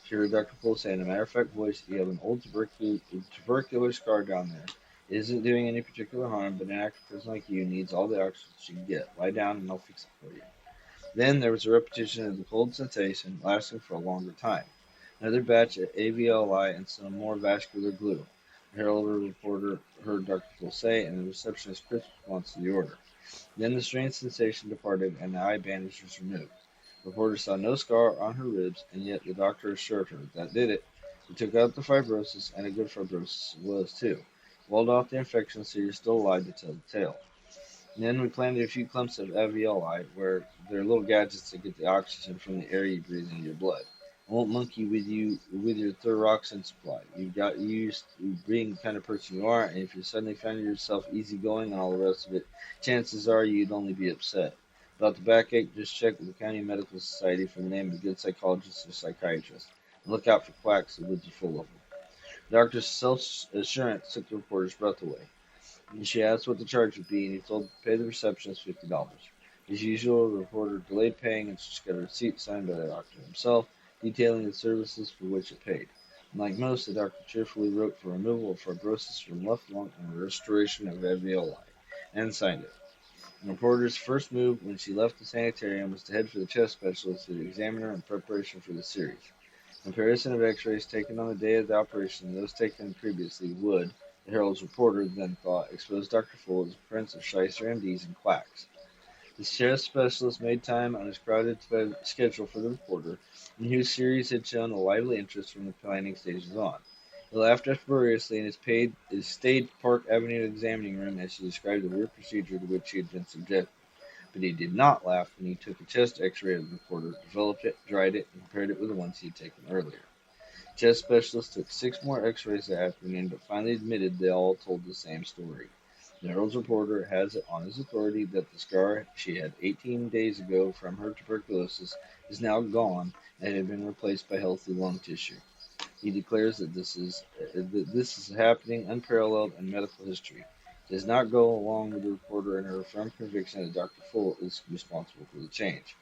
She heard Dr. Poole say in a matter-of-fact voice, "You have an old tubercular scar down there. It isn't doing any particular harm, but an active person like you needs all the oxygen she can get. Lie down and I'll fix it for you." Then there was a repetition of the cold sensation, lasting for a longer time. Another batch of AVLI and some more vascular glue. The Herald reporter heard Dr. Poole say, and the receptionist's crisp response to the order. Then the strange sensation departed, and the eye bandage was removed. The reporter saw no scar on her ribs, and yet the doctor assured her that did it. He took out the fibrosis, and a good fibrosis it was, too. Walled off the infection so you're still alive to tell the tale. Then we planted a few clumps of alveoli, where they're little gadgets that get the oxygen from the air you breathe into your blood. I won't monkey with you with your thyroxine supply. You've got used to being the kind of person you are, and if you suddenly found yourself easygoing and all the rest of it, chances are you'd only be upset. About the backache, just check with the County Medical Society for the name of a good psychologist or psychiatrist. And look out for quacks, the woods are full of them. The doctor's self-assurance took the reporter's breath away. She asked what the charge would be, and he told her to pay the receptionist $50. As usual, the reporter delayed paying, and she got a receipt signed by the doctor himself, detailing the services for which it paid. Unlike most, the doctor cheerfully wrote for removal of fibrosis from left lung and restoration of alveoli, and signed it. The reporter's first move when she left the sanitarium was to head for the chest specialist to examine her in preparation for the series. Comparison of x-rays taken on the day of the operation and those taken previously would, the Herald's reporter then thought, expose Dr. Full as a prince of shyster MDs and quacks. The chest specialist made time on his crowded schedule for the reporter, in whose series had shown a lively interest from the planning stages on. He laughed uproariously in his staid Park Avenue examining room as she described the weird procedure to which she had been subjected. But he did not laugh when he took a chest x-ray of the reporter, developed it, dried it, and compared it with the ones he had taken earlier. Chest specialist took 6 more x-rays that afternoon, but finally admitted they all told the same story. The Herald's reporter has it on his authority that the scar she had 18 days ago from her tuberculosis is now gone and had been replaced by healthy lung tissue. He declares that this is happening unparalleled in medical history. He does not go along with the reporter in her firm conviction that Dr. Full is responsible for the change.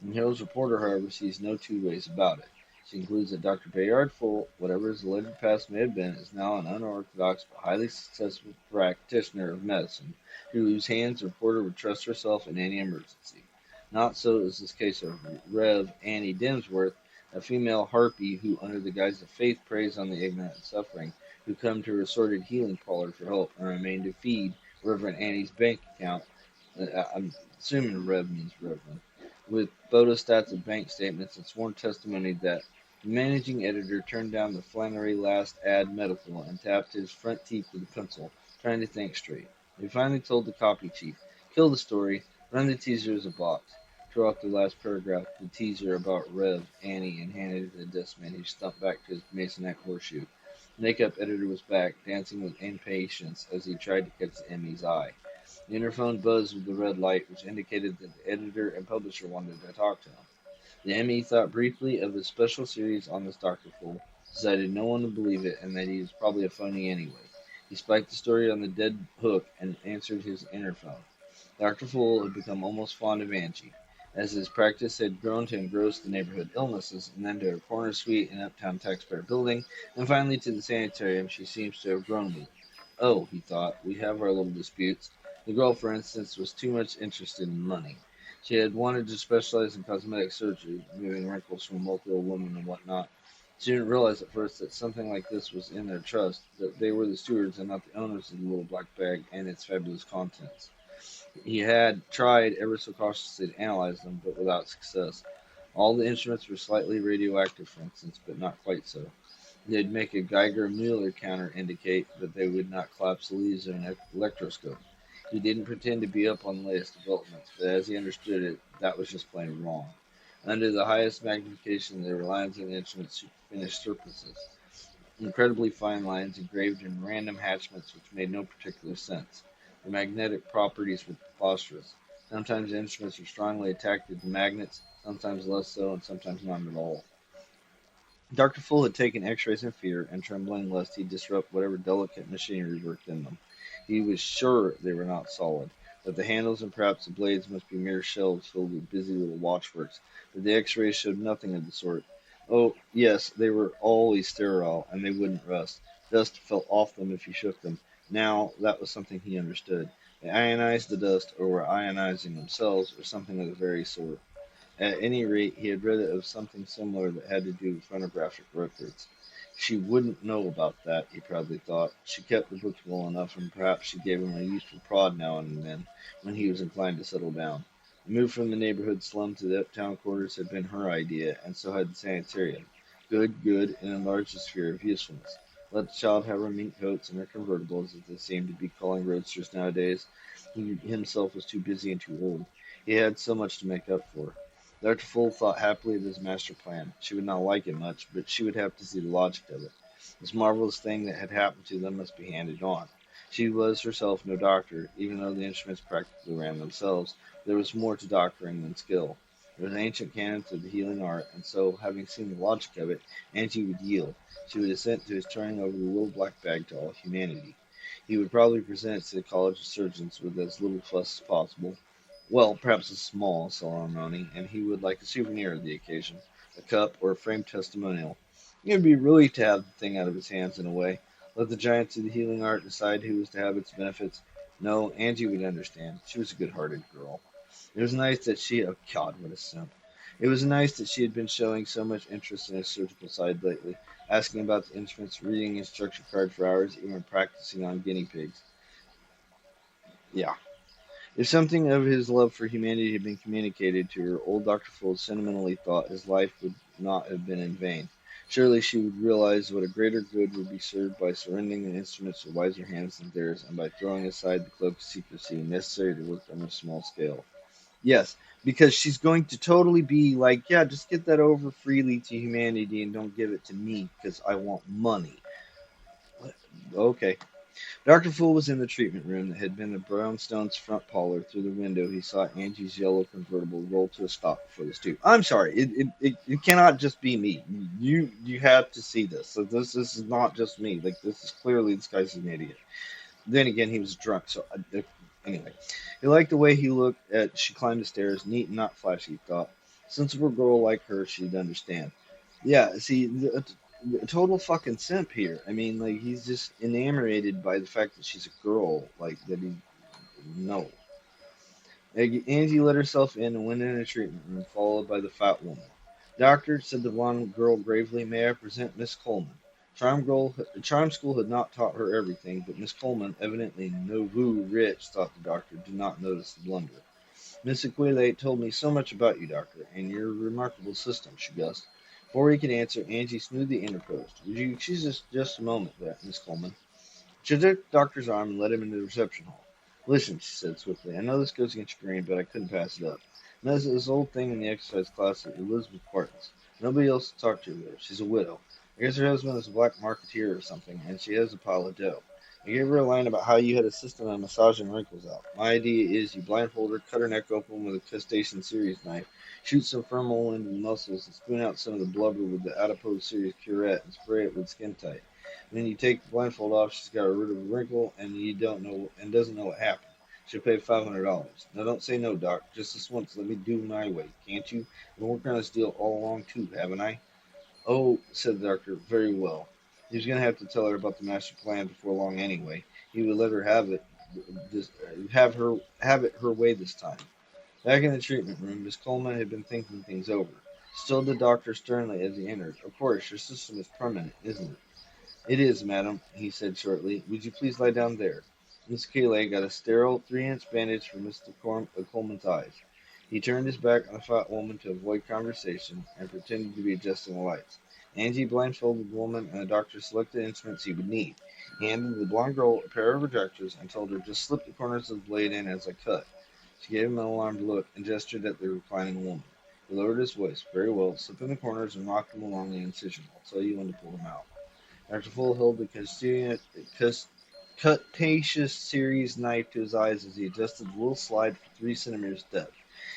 And Hill's reporter, however, sees no two ways about it. She concludes that Dr. Bayard Full, whatever his alleged past may have been, is now an unorthodox but highly successful practitioner of medicine, to whose hands the reporter would trust herself in any emergency. Not so is this case of Rev. Annie Dimsworth, a female harpy who, under the guise of faith, preys on the ignorant and suffering, who come to her sordid healing parlor for help and remain to feed Reverend Annie's bank account. I'm assuming Rev means Reverend, with photostats of bank statements and sworn testimony that the managing editor turned down the Flannery Last Ad Medical and tapped his front teeth with a pencil, trying to think straight. He finally told the copy chief, "Kill the story, run the teaser as a box." Tore off the last paragraph, the teaser about Rev. Annie, and handed it to the desk man, who stumped back to his Masonite horseshoe. The makeup editor was back, dancing with impatience as he tried to catch Emmy's eye. The interphone buzzed with the red light, which indicated that the editor and publisher wanted to talk to him. The ME thought briefly of his special series on this Dr. Fool, decided no one would believe it, and that he was probably a phony anyway. He spiked the story on the dead hook and answered his interphone. Dr. Fool had become almost fond of Angie, as his practice had grown to engross the neighborhood illnesses, and then to her corner suite in Uptown Taxpayer Building, and finally to the sanitarium she seems to have grown with. "Oh," he thought, "we have our little disputes. The girl, for instance, was too much interested in money. She had wanted to specialize in cosmetic surgery, removing wrinkles from a multi-old woman and whatnot. She didn't realize at first that something like this was in their trust, that they were the stewards and not the owners of the little black bag and its fabulous contents. He had tried ever so cautiously to analyze them, but without success. All the instruments were slightly radioactive, for instance, but not quite so. They'd make a Geiger-Muller counter indicate, but they would not collapse the leaves in an electroscope. He didn't pretend to be up on the latest developments, but as he understood it, that was just plain wrong. Under the highest magnification, there were lines in the instrument's finished surfaces, incredibly fine lines engraved in random hatchments which made no particular sense. The magnetic properties were preposterous. Sometimes the instruments were strongly attracted to magnets, sometimes less so, and sometimes not at all. Dr. Full had taken x-rays in fear and trembling lest he disrupt whatever delicate machinery worked in them. He was sure they were not solid, that the handles and perhaps the blades must be mere shells filled with busy little watchworks, but the x-rays showed nothing of the sort. Oh, yes, they were always sterile, and they wouldn't rust. Dust fell off them if you shook them. Now, that was something he understood. They ionized the dust, or were ionizing themselves, or something of the very sort. At any rate, he had read of something similar that had to do with phonographic records. She wouldn't know about that, he proudly thought. She kept the books well enough, and perhaps she gave him a useful prod now and then when he was inclined to settle down. The move from the neighborhood slum to the uptown quarters had been her idea, and so had the sanitarium. Good, good, and enlarged the sphere of usefulness. Let the child have her mink coats and her convertibles, as they seem to be calling roadsters nowadays. He himself was too busy and too old. He had so much to make up for. Dr. Full thought happily of his master plan. She would not like it much, but she would have to see the logic of it. This marvelous thing that had happened to them must be handed on. She was herself no doctor, even though the instruments practically ran themselves. There was more to doctoring than skill. There was ancient canons of the healing art, and so, having seen the logic of it, Angie would yield. She would assent to his turning over the little black bag to all humanity. He would probably present it to the College of Surgeons with as little fuss as possible. Well, perhaps a small ceremony, and he would like a souvenir of the occasion, a cup or a framed testimonial. It would be really to have the thing out of his hands in a way. Let the giants of the healing art decide who was to have its benefits. No, Angie would understand. She was a good-hearted girl. It was nice that she, oh God, what a simp. It was nice that she had been showing so much interest in his surgical side lately, asking about the instruments, reading instruction card for hours, even practicing on guinea pigs. Yeah, if something of his love for humanity had been communicated to her, old Dr. Fold sentimentally thought his life would not have been in vain. Surely she would realize what a greater good would be served by surrendering the instruments to wiser hands than theirs, and by throwing aside the cloak of secrecy necessary to work on a small scale. Yes, because she's going to totally be like, yeah, just get that over freely to humanity and don't give it to me because I want money. What? Okay. Dr. Fool was in the treatment room that had been the brownstone's front parlor. Through the window, he saw Angie's yellow convertible roll to a stop before the stoop. I'm sorry, it cannot just be me. You have to see this. So this is not just me. Like this is clearly this guy's an idiot. Then again, he was drunk. So anyway, he liked the way he looked. She climbed the stairs, neat and not flashy. He thought, sensible girl like her, she'd understand. Yeah, see, a total fucking simp here. I mean, like he's just enamored by the fact that she's a girl. Like that he no. Angie let herself in and went in a treatment room, followed by the fat woman. Doctor, said the blonde girl gravely, may I present Miss Coleman? Charm School had not taught her everything, but Miss Coleman, evidently nouveau rich, thought the doctor, did not notice the blunder. Miss Aquile told me so much about you, doctor, and your remarkable system, she guessed. Before he could answer, Angie smoothly interposed. Would you excuse us just a moment, Miss Coleman? She took the doctor's arm and led him into the reception hall. Listen, she said swiftly, I know this goes against your grain, but I couldn't pass it up. And there's this old thing in the exercise class that Elizabeth Barton's. Nobody else to talk to there. She's a widow. I guess her husband is a black marketeer or something, and she has a pile of dough. I gave her a line about how you had a system of massaging wrinkles out. My idea is you blindfold her, cut her neck open with a crustacean series knife, shoot some firm into the muscles, and spoon out some of the blubber with the adipose series curette and spray it with skin tight. Then you take the blindfold off. She's got rid of a wrinkle, and you don't know and doesn't know what happened. She'll pay $500. Now don't say no, Doc. Just this once. Let me do my way, can't you? I've been working on this deal all along too, haven't I? Oh, said the doctor. Very well. He was going to have to tell her about the master plan before long anyway. He would let her have it, just have it her way this time. Back in the treatment room, Miss Coleman had been thinking things over. Still the doctor sternly as he entered. Of course, your system is permanent, isn't it? It is, madam, he said shortly. Would you please lie down there? Mr. Keeley got a sterile 3-inch bandage for Mr. Coleman's eyes. He turned his back on the fat woman to avoid conversation and pretended to be adjusting the lights. Angie blindfolded the woman and the doctor selected the instruments he would need. He handed the blonde girl a pair of retractors and told her, just slip the corners of the blade in as I cut. She gave him an alarmed look and gestured at the reclining woman. He lowered his voice. Very well, slip in the corners and rock them along the incision. I'll tell you when to pull them out. Dr. Full held the Cretaceous series knife to his eyes as he adjusted the little slide for 3 centimeters depth.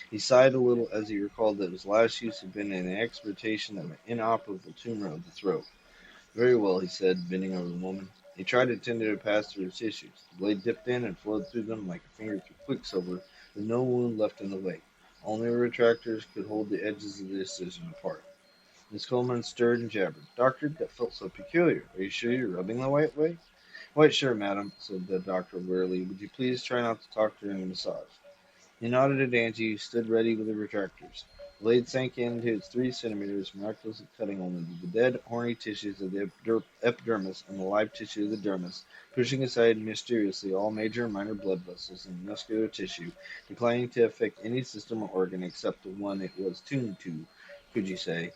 He sighed a little as he recalled that his last use had been in the extirpation of an inoperable tumor of the throat. Very well, he said, bending over the woman. He tried to tend to pass through her tissues. The blade dipped in and flowed through them like a finger through quicksilver, with no wound left in the wake. Only retractors could hold the edges of the incision apart. Miss Coleman stirred and jabbered. Doctor, that felt so peculiar. Are you sure you're rubbing the right way? Quite sure, madam, said the doctor wearily. Would you please try not to talk during the massage? He nodded at Angie, who stood ready with the retractors. The blade sank into its 3 centimeters, miraculously cutting only the dead, horny tissues of the epidermis and the live tissue of the dermis, pushing aside mysteriously all major and minor blood vessels and muscular tissue, declining to affect any system or organ except the one it was tuned to, could you say?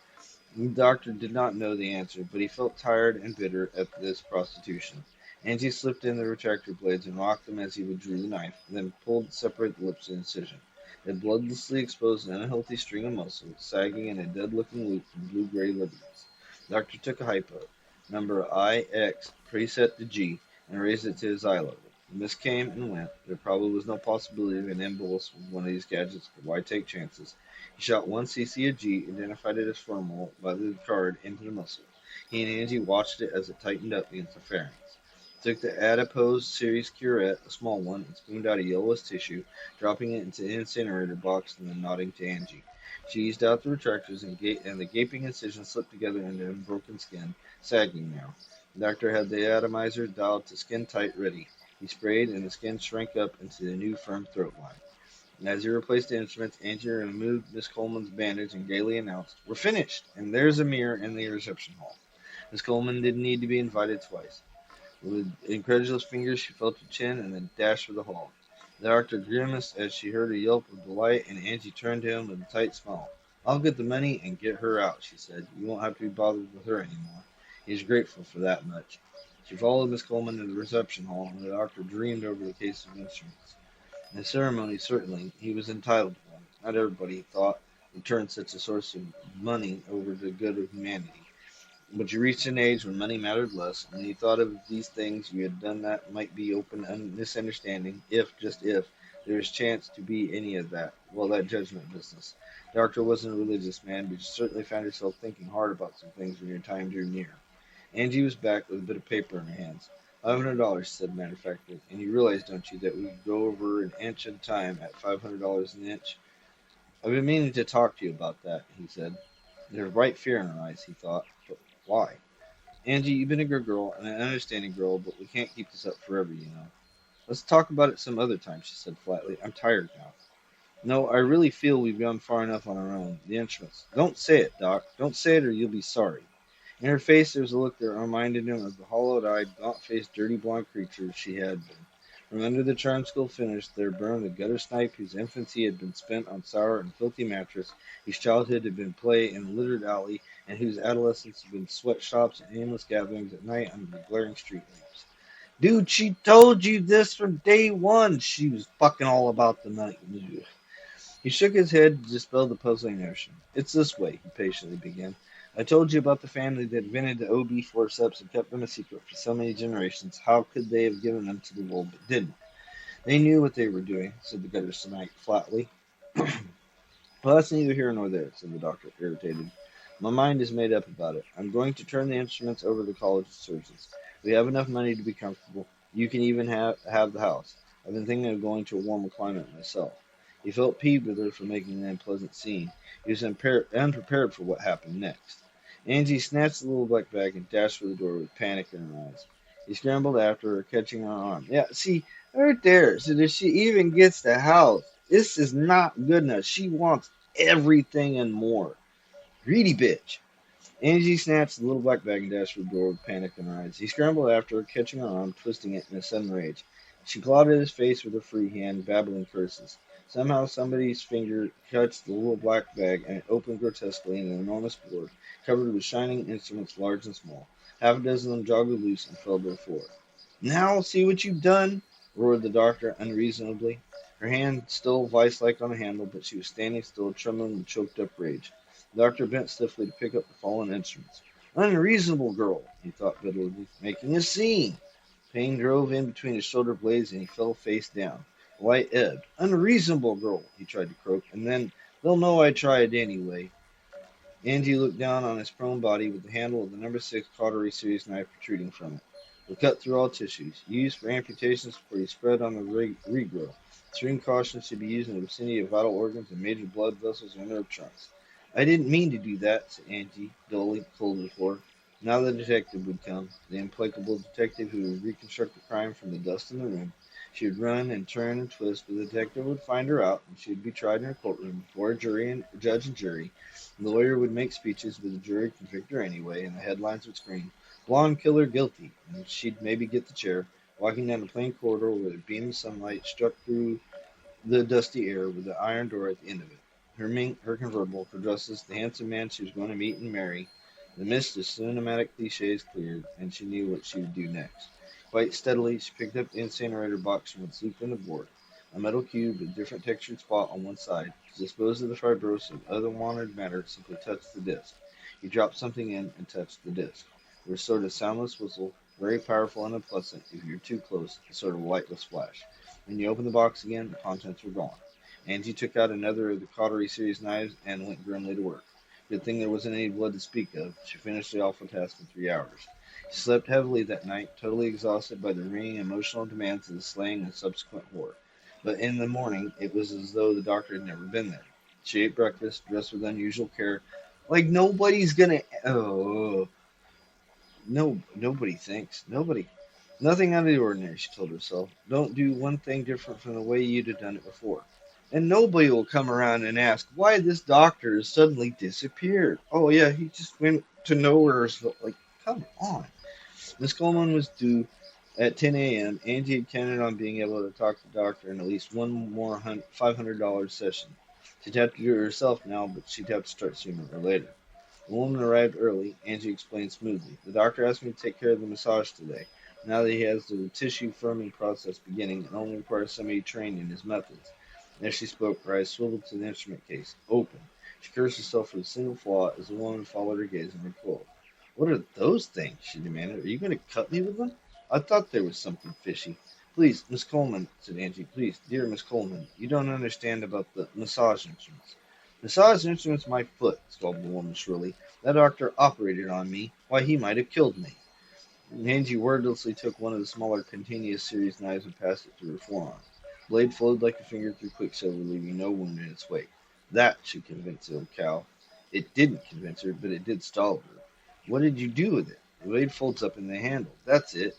The doctor did not know the answer, but he felt tired and bitter at this prostitution. Angie slipped in the retractor blades and rocked them as he withdrew the knife, then pulled to separate the lips of the incision. It bloodlessly exposed an unhealthy string of muscle, sagging in a dead-looking loop from blue-gray ligaments. The doctor took a hypo, number IX, preset to G, and raised it to his eye level. The mist came and went. There probably was no possibility of an embolus with one of these gadgets, but why take chances? He shot 1 cc of G, identified it as formal by the card, into the muscle. He and Angie watched it as it tightened up against the pharynx. Took the adipose series curette, a small one, and spooned out a yellowish tissue, dropping it into the incinerator box and then nodding to Angie. She eased out the retractors and the gaping incision slipped together into unbroken skin, sagging now. The doctor had the atomizer dialed to skin tight ready. He sprayed and the skin shrank up into the new firm throat line. And as he replaced the instruments, Angie removed Miss Coleman's bandage and gaily announced, "We're finished, and there's a mirror in the reception hall." Miss Coleman didn't need to be invited twice. With incredulous fingers, she felt her chin and then dashed for the hall. The doctor grimaced as she heard a yelp of delight, and Angie turned to him with a tight smile. "I'll get the money and get her out," she said. "You won't have to be bothered with her any more." He was grateful for that much. She followed Miss Coleman to the reception hall, and the doctor dreamed over the case of instruments. In the ceremony, certainly, he was entitled to one. Not everybody, he thought, would turn such a source of money over to the good of humanity. But you reached an age when money mattered less, and when you thought of these things, you had done that might be open misunderstanding, if, just if, there was chance to be any of that, well, that judgment business. The doctor wasn't a religious man, but you certainly found yourself thinking hard about some things when your time drew near. Angie was back with a bit of paper in her hands. $500, she said matter of factly. And you realize, don't you, that we could go over an inch at a time at $500 an inch? I've been meaning to talk to you about that, he said. There was bright fear in her eyes, he thought. But why? Angie, you've been a good girl and an understanding girl, but we can't keep this up forever, you know. Let's talk about it some other time, she said flatly. I'm tired now. No, I really feel we've gone far enough on our own. The instruments. Don't say it, Doc. Don't say it or you'll be sorry. In her face there was a look that reminded him of the hollow-eyed, gaunt-faced, dirty blonde creature she had been. From under the charm school finish there burned the gutter snipe whose infancy had been spent on sour and filthy mattress, whose childhood had been play in a littered alley, and whose adolescence had been sweatshops and aimless gatherings at night under the glaring street lamps. Dude, she told you this from day one. She was fucking all about the money. He shook his head to dispel the puzzling notion. "It's this way," he patiently began. "I told you about the family that invented the OB forceps and kept them a secret for so many generations. How could they have given them to the world but didn't? They knew what they were doing," said the gutter snipe flatly. "Well, that's neither here nor there," said the doctor, irritated. "My mind is made up about it. I'm going to turn the instruments over to the college of surgeons. We have enough money to be comfortable. You can even have the house. I've been thinking of going to a warmer climate myself." He felt peeved with her for making an unpleasant scene. He was unprepared for what happened next. Angie snatched the little black bag and dashed for the door with panic in her eyes. He scrambled after her, catching her arm. "Yeah, see, right there. So that she even gets the house. This is not good enough. She wants everything and more. Greedy bitch." Angie snatched the little black bag and dashed for the door with panic in her eyes. He scrambled after her, catching her arm, twisting it in a sudden rage. She clawed at his face with her free hand, babbling curses. Somehow somebody's finger touched the little black bag, and it opened grotesquely in an enormous board, covered with shining instruments large and small. Half a dozen of them jogged loose and fell to the floor. "Now see what you've done!" roared the doctor unreasonably. Her hand still vice-like on the handle, but she was standing still, trembling with choked-up rage. The doctor bent stiffly to pick up the fallen instruments. "Unreasonable girl," he thought bitterly, "making a scene." Pain drove in between his shoulder blades, and he fell face down. The light ebbed. "Unreasonable girl," he tried to croak, and then, "they'll know I tried anyway." Angie looked down on his prone body with the handle of the number 6 cautery series knife protruding from it. It was cut through all tissues, used for amputations before you spread on the regrow. Extreme caution should be used in the vicinity of vital organs and major blood vessels or nerve trunks. "I didn't mean to do that," said Angie, dully, cold as before. Now the detective would come, the implacable detective who would reconstruct the crime from the dust in the room. She would run and turn and twist, but the detective would find her out, and she would be tried in her courtroom before a jury and judge and jury. The lawyer would make speeches, but the jury would convict her anyway, and the headlines would scream, "Blonde killer guilty," and she'd maybe get the chair, walking down a plain corridor where a beam of sunlight struck through the dusty air with the iron door at the end of it. Her mink, her convertible, her dresses, the handsome man she was going to meet and marry. The mist of cinematic cliches cleared, and she knew what she would do next. Quite steadily, she picked up the incinerator box from its loop in the board, a metal cube with a different textured spot on one side. To dispose of the fibrous of unwanted matter, simply touched the disc. He dropped something in and touched the disc. There was a sort of soundless whistle, very powerful and unpleasant if you were too close, a sort of lightless flash. When you opened the box again, the contents were gone. Angie took out another of the cautery series knives and went grimly to work. Good thing there wasn't any blood to speak of. She finished the awful task in 3 hours. She slept heavily that night, totally exhausted by the ringing emotional demands of the slaying and subsequent horror. But in the morning, it was as though the doctor had never been there. She ate breakfast, dressed with unusual care. Like nobody's gonna. Oh, no, nobody thinks. Nobody. Nothing out of the ordinary, she told herself. Don't do one thing different from the way you'd have done it before. And nobody will come around and ask why this doctor has suddenly disappeared. Oh, yeah, he just went to nowhere. Like, come on. Miss Coleman was due at 10 a.m. Angie had counted on being able to talk to the doctor in at least one more $500 session. She'd have to do it herself now, but she'd have to start sooner or later. The woman arrived early. Angie explained smoothly. "The doctor asked me to take care of the massage today. Now that he has the tissue firming process beginning, it only requires somebody trained in his methods." As she spoke, her eyes swiveled to the instrument case. Open. She cursed herself for the single flaw as the woman followed her gaze and recoiled. "What are those things?" she demanded. "Are you going to cut me with them? I thought there was something fishy." "Please, Miss Coleman," said Angie. "Please, dear Miss Coleman, you don't understand about the massage instruments." "Massage instruments my foot," scolded the woman shrilly. "That doctor operated on me. Why, he might have killed me." Angie wordlessly took one of the smaller continuous series knives and passed it through her forearm. The blade flowed like a finger through quicksilver, leaving no wound in its wake. That should convince the old cow. It didn't convince her, but it did stall her. "What did you do with it?" "The blade folds up in the handle. That's it."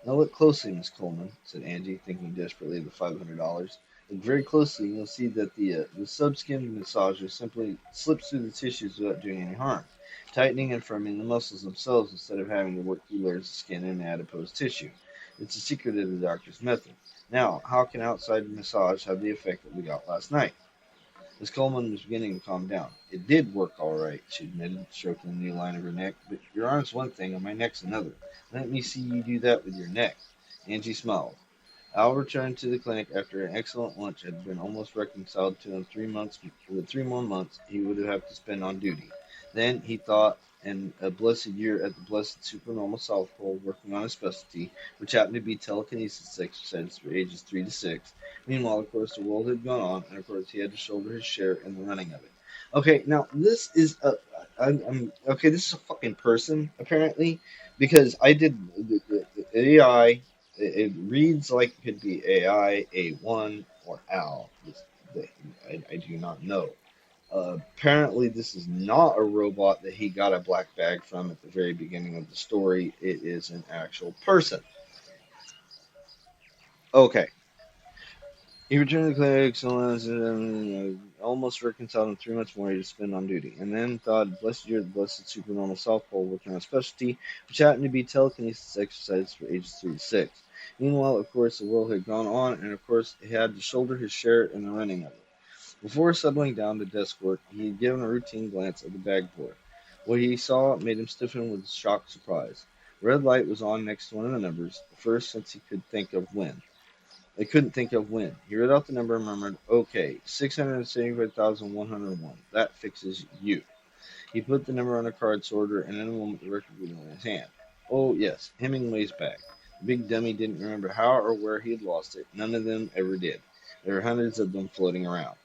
"Now look closely, Miss Coleman," said Angie, thinking desperately of the $500. "Look very closely, and you'll see that the sub-skin massager simply slips through the tissues without doing any harm, tightening and firming the muscles themselves instead of having to work through layers of skin and adipose tissue. It's a secret of the doctor's method. Now, how can outside massage have the effect that we got last night?" Miss Coleman was beginning to calm down. "It did work all right," she admitted, stroking the new line of her neck, "but your arm's one thing and my neck's another. Let me see you do that with your neck." Angie smiled. Al returned to the clinic after an excellent lunch had been almost reconciled to him 3 months. With 3 more months he would have to spend on duty. Then, he thought, and a blessed year at the blessed supernormal South Pole working on his specialty, which happened to be telekinesis exercises for ages 3 to 6. Meanwhile, of course, the world had gone on, and of course he had to shoulder his share in the running of it. Okay, now this is a okay. This is a fucking person apparently, because I did the AI. It reads like it could be AI, A1, or Al. I do not know. Apparently, this is not a robot that he got a black bag from at the very beginning of the story. It is an actual person. Okay. He returned to the clinic, so almost reconciled in 3 months more he to spend on duty, and then thought, blessed year, the blessed supernormal South Pole working on a specialty, which happened to be telekinesis exercises for ages 3 to 6. Meanwhile, of course, the world had gone on, and of course, he had to shoulder his share in the running of it. Before settling down to desk work, he had given a routine glance at the bag drawer. What he saw made him stiffen with shocked surprise. The red light was on next to one of the numbers, the first since he could think of when. I couldn't think of when. He read out the number and murmured, "Okay, 675,101. That fixes you." He put the number on a card sorter, and in a moment the record was in his hand. Oh, yes, Hemingway's bag. The big dummy didn't remember how or where he had lost it. None of them ever did. There were hundreds of them floating around.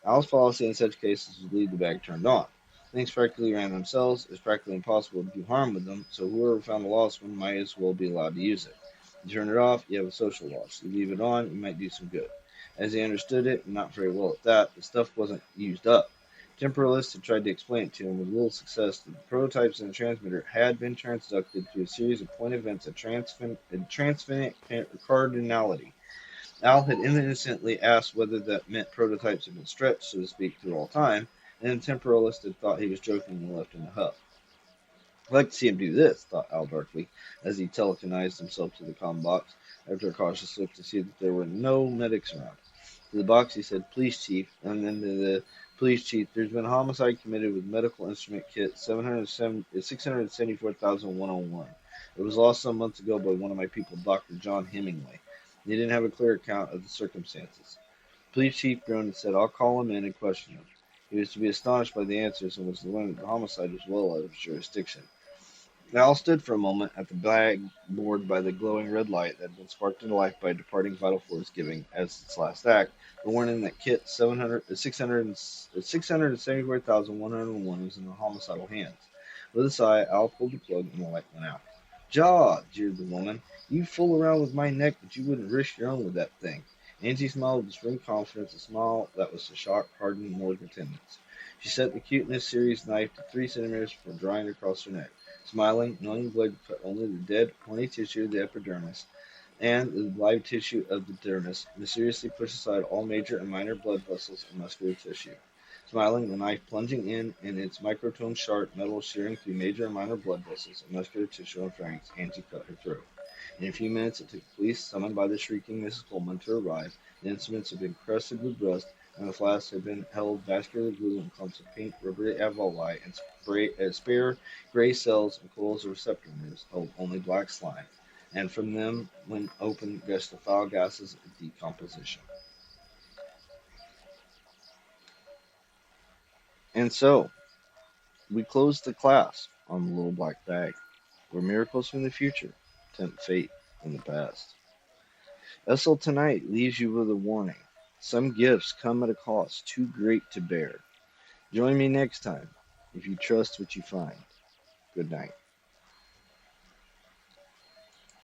Al's policy in such cases was to leave the bag turned on. Things practically ran themselves. It's practically impossible to do harm with them, so whoever found a lost one might as well be allowed to use it. You turn it off, you have a social loss. You leave it on, you might do some good. As he understood it, and not very well at that, the stuff wasn't used up. Temporalists had tried to explain it to him with little success that the prototypes in the transmitter had been transducted through a series of point events of transfinite cardinality. Al had innocently asked whether that meant prototypes had been stretched, so to speak, through all time, and the temporalist had thought he was joking and left in a huff. "I'd like to see him do this," thought Al darkly, as he telekinized himself to the comm box, after a cautious look to see that there were no medics around. To the box he said, "Police chief," and then to the police chief, "There's been a homicide committed with medical instrument kit 674,101. It was lost some months ago by one of my people, Dr. John Hemingway. He didn't have a clear account of the circumstances." The police chief groaned and said, "I'll call him in and question him." He was to be astonished by the answers and was to learn that the homicide was well out of his jurisdiction. Al stood for a moment at the bag board by the glowing red light that had been sparked into life by a departing vital force, giving, as its last act, the warning that Kit 674,101 was in the homicidal hands. With a sigh, Al pulled the plug and the light went out. "Jaw!" jeered the woman. "You fool around with my neck, but you wouldn't risk your own with that thing." Angie smiled with spring confidence, a smile that was to shock hardened morgue attendants. She set the cuteness series knife to 3 centimeters before drawing it across her neck. Smiling, knowing the blade cut only the dead, horny tissue of the epidermis and the live tissue of the dermis, mysteriously pushed aside all major and minor blood vessels and muscular tissue. Smiling, the knife plunging in and its microtome sharp metal shearing through major and minor blood vessels and muscular tissue and pharynx, Angie cut her throat. In a few minutes it took the police, summoned by the shrieking Mrs. Coleman, to arrive. The instruments had been crusted with rust, and the flasks had been held vascularly glued in clumps of pink rubbery alveoli and spare gray cells and coils of receptor nerves held only black slime, and from them, when open, gushed the foul gases of decomposition. And so, we closed the class on the little black bag, where miracles from the future tempt fate in the past. Essel tonight leaves you with a warning. Some gifts come at a cost too great to bear. Join me next time if you trust what you find. Good night.